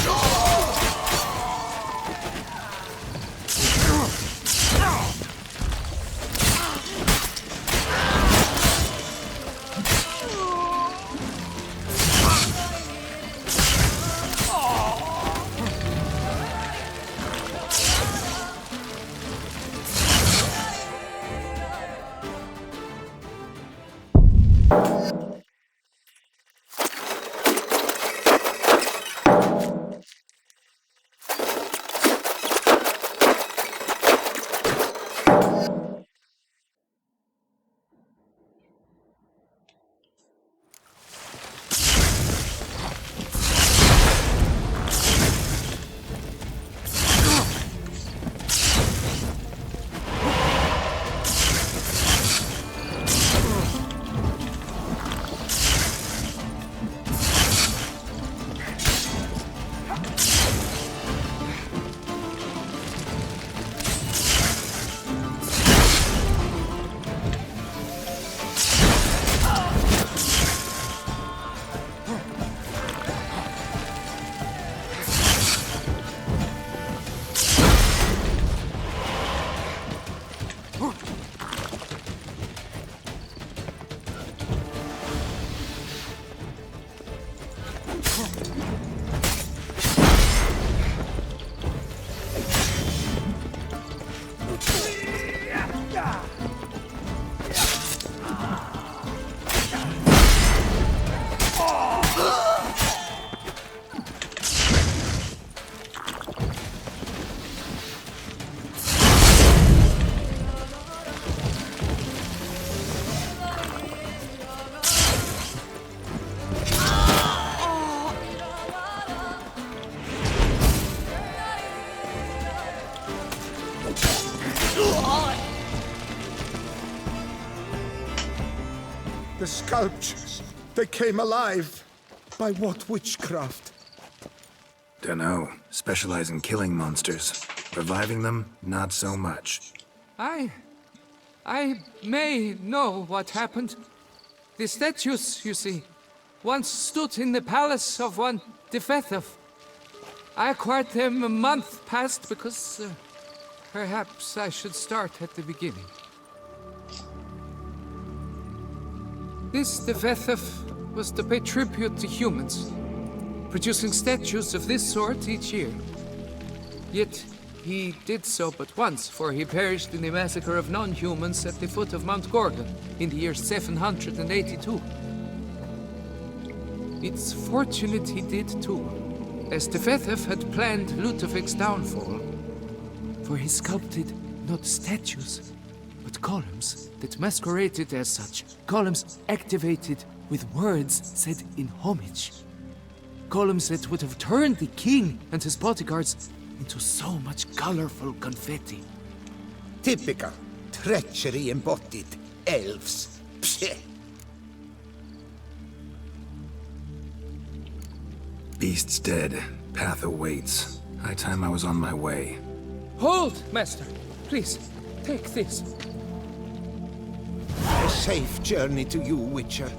The sculptures, they came alive. By what witchcraft? Dunno. Specialize in killing monsters. Reviving them, not so much. I may know what happened. The statues, you see, once stood in the palace of one Defethov. I acquired them a month past because perhaps I should start at the beginning. This Defethov was to pay tribute to humans, producing statues of this sort each year. Yet he did so but once, for he perished in the massacre of non-humans at the foot of Mount Gorgon in the year 782. It's fortunate he did too, as Defethov had planned Ludovic's downfall, for he sculpted not statues, but columns that masqueraded as such. Columns activated with words said in homage. Columns that would have turned the king and his bodyguards into so much colorful confetti. Typical. Treachery embodied. Elves. Psheh. Beast's dead. Path awaits. High time I was on my way. Hold, Master. Please, take this. A safe journey to you, Witcher.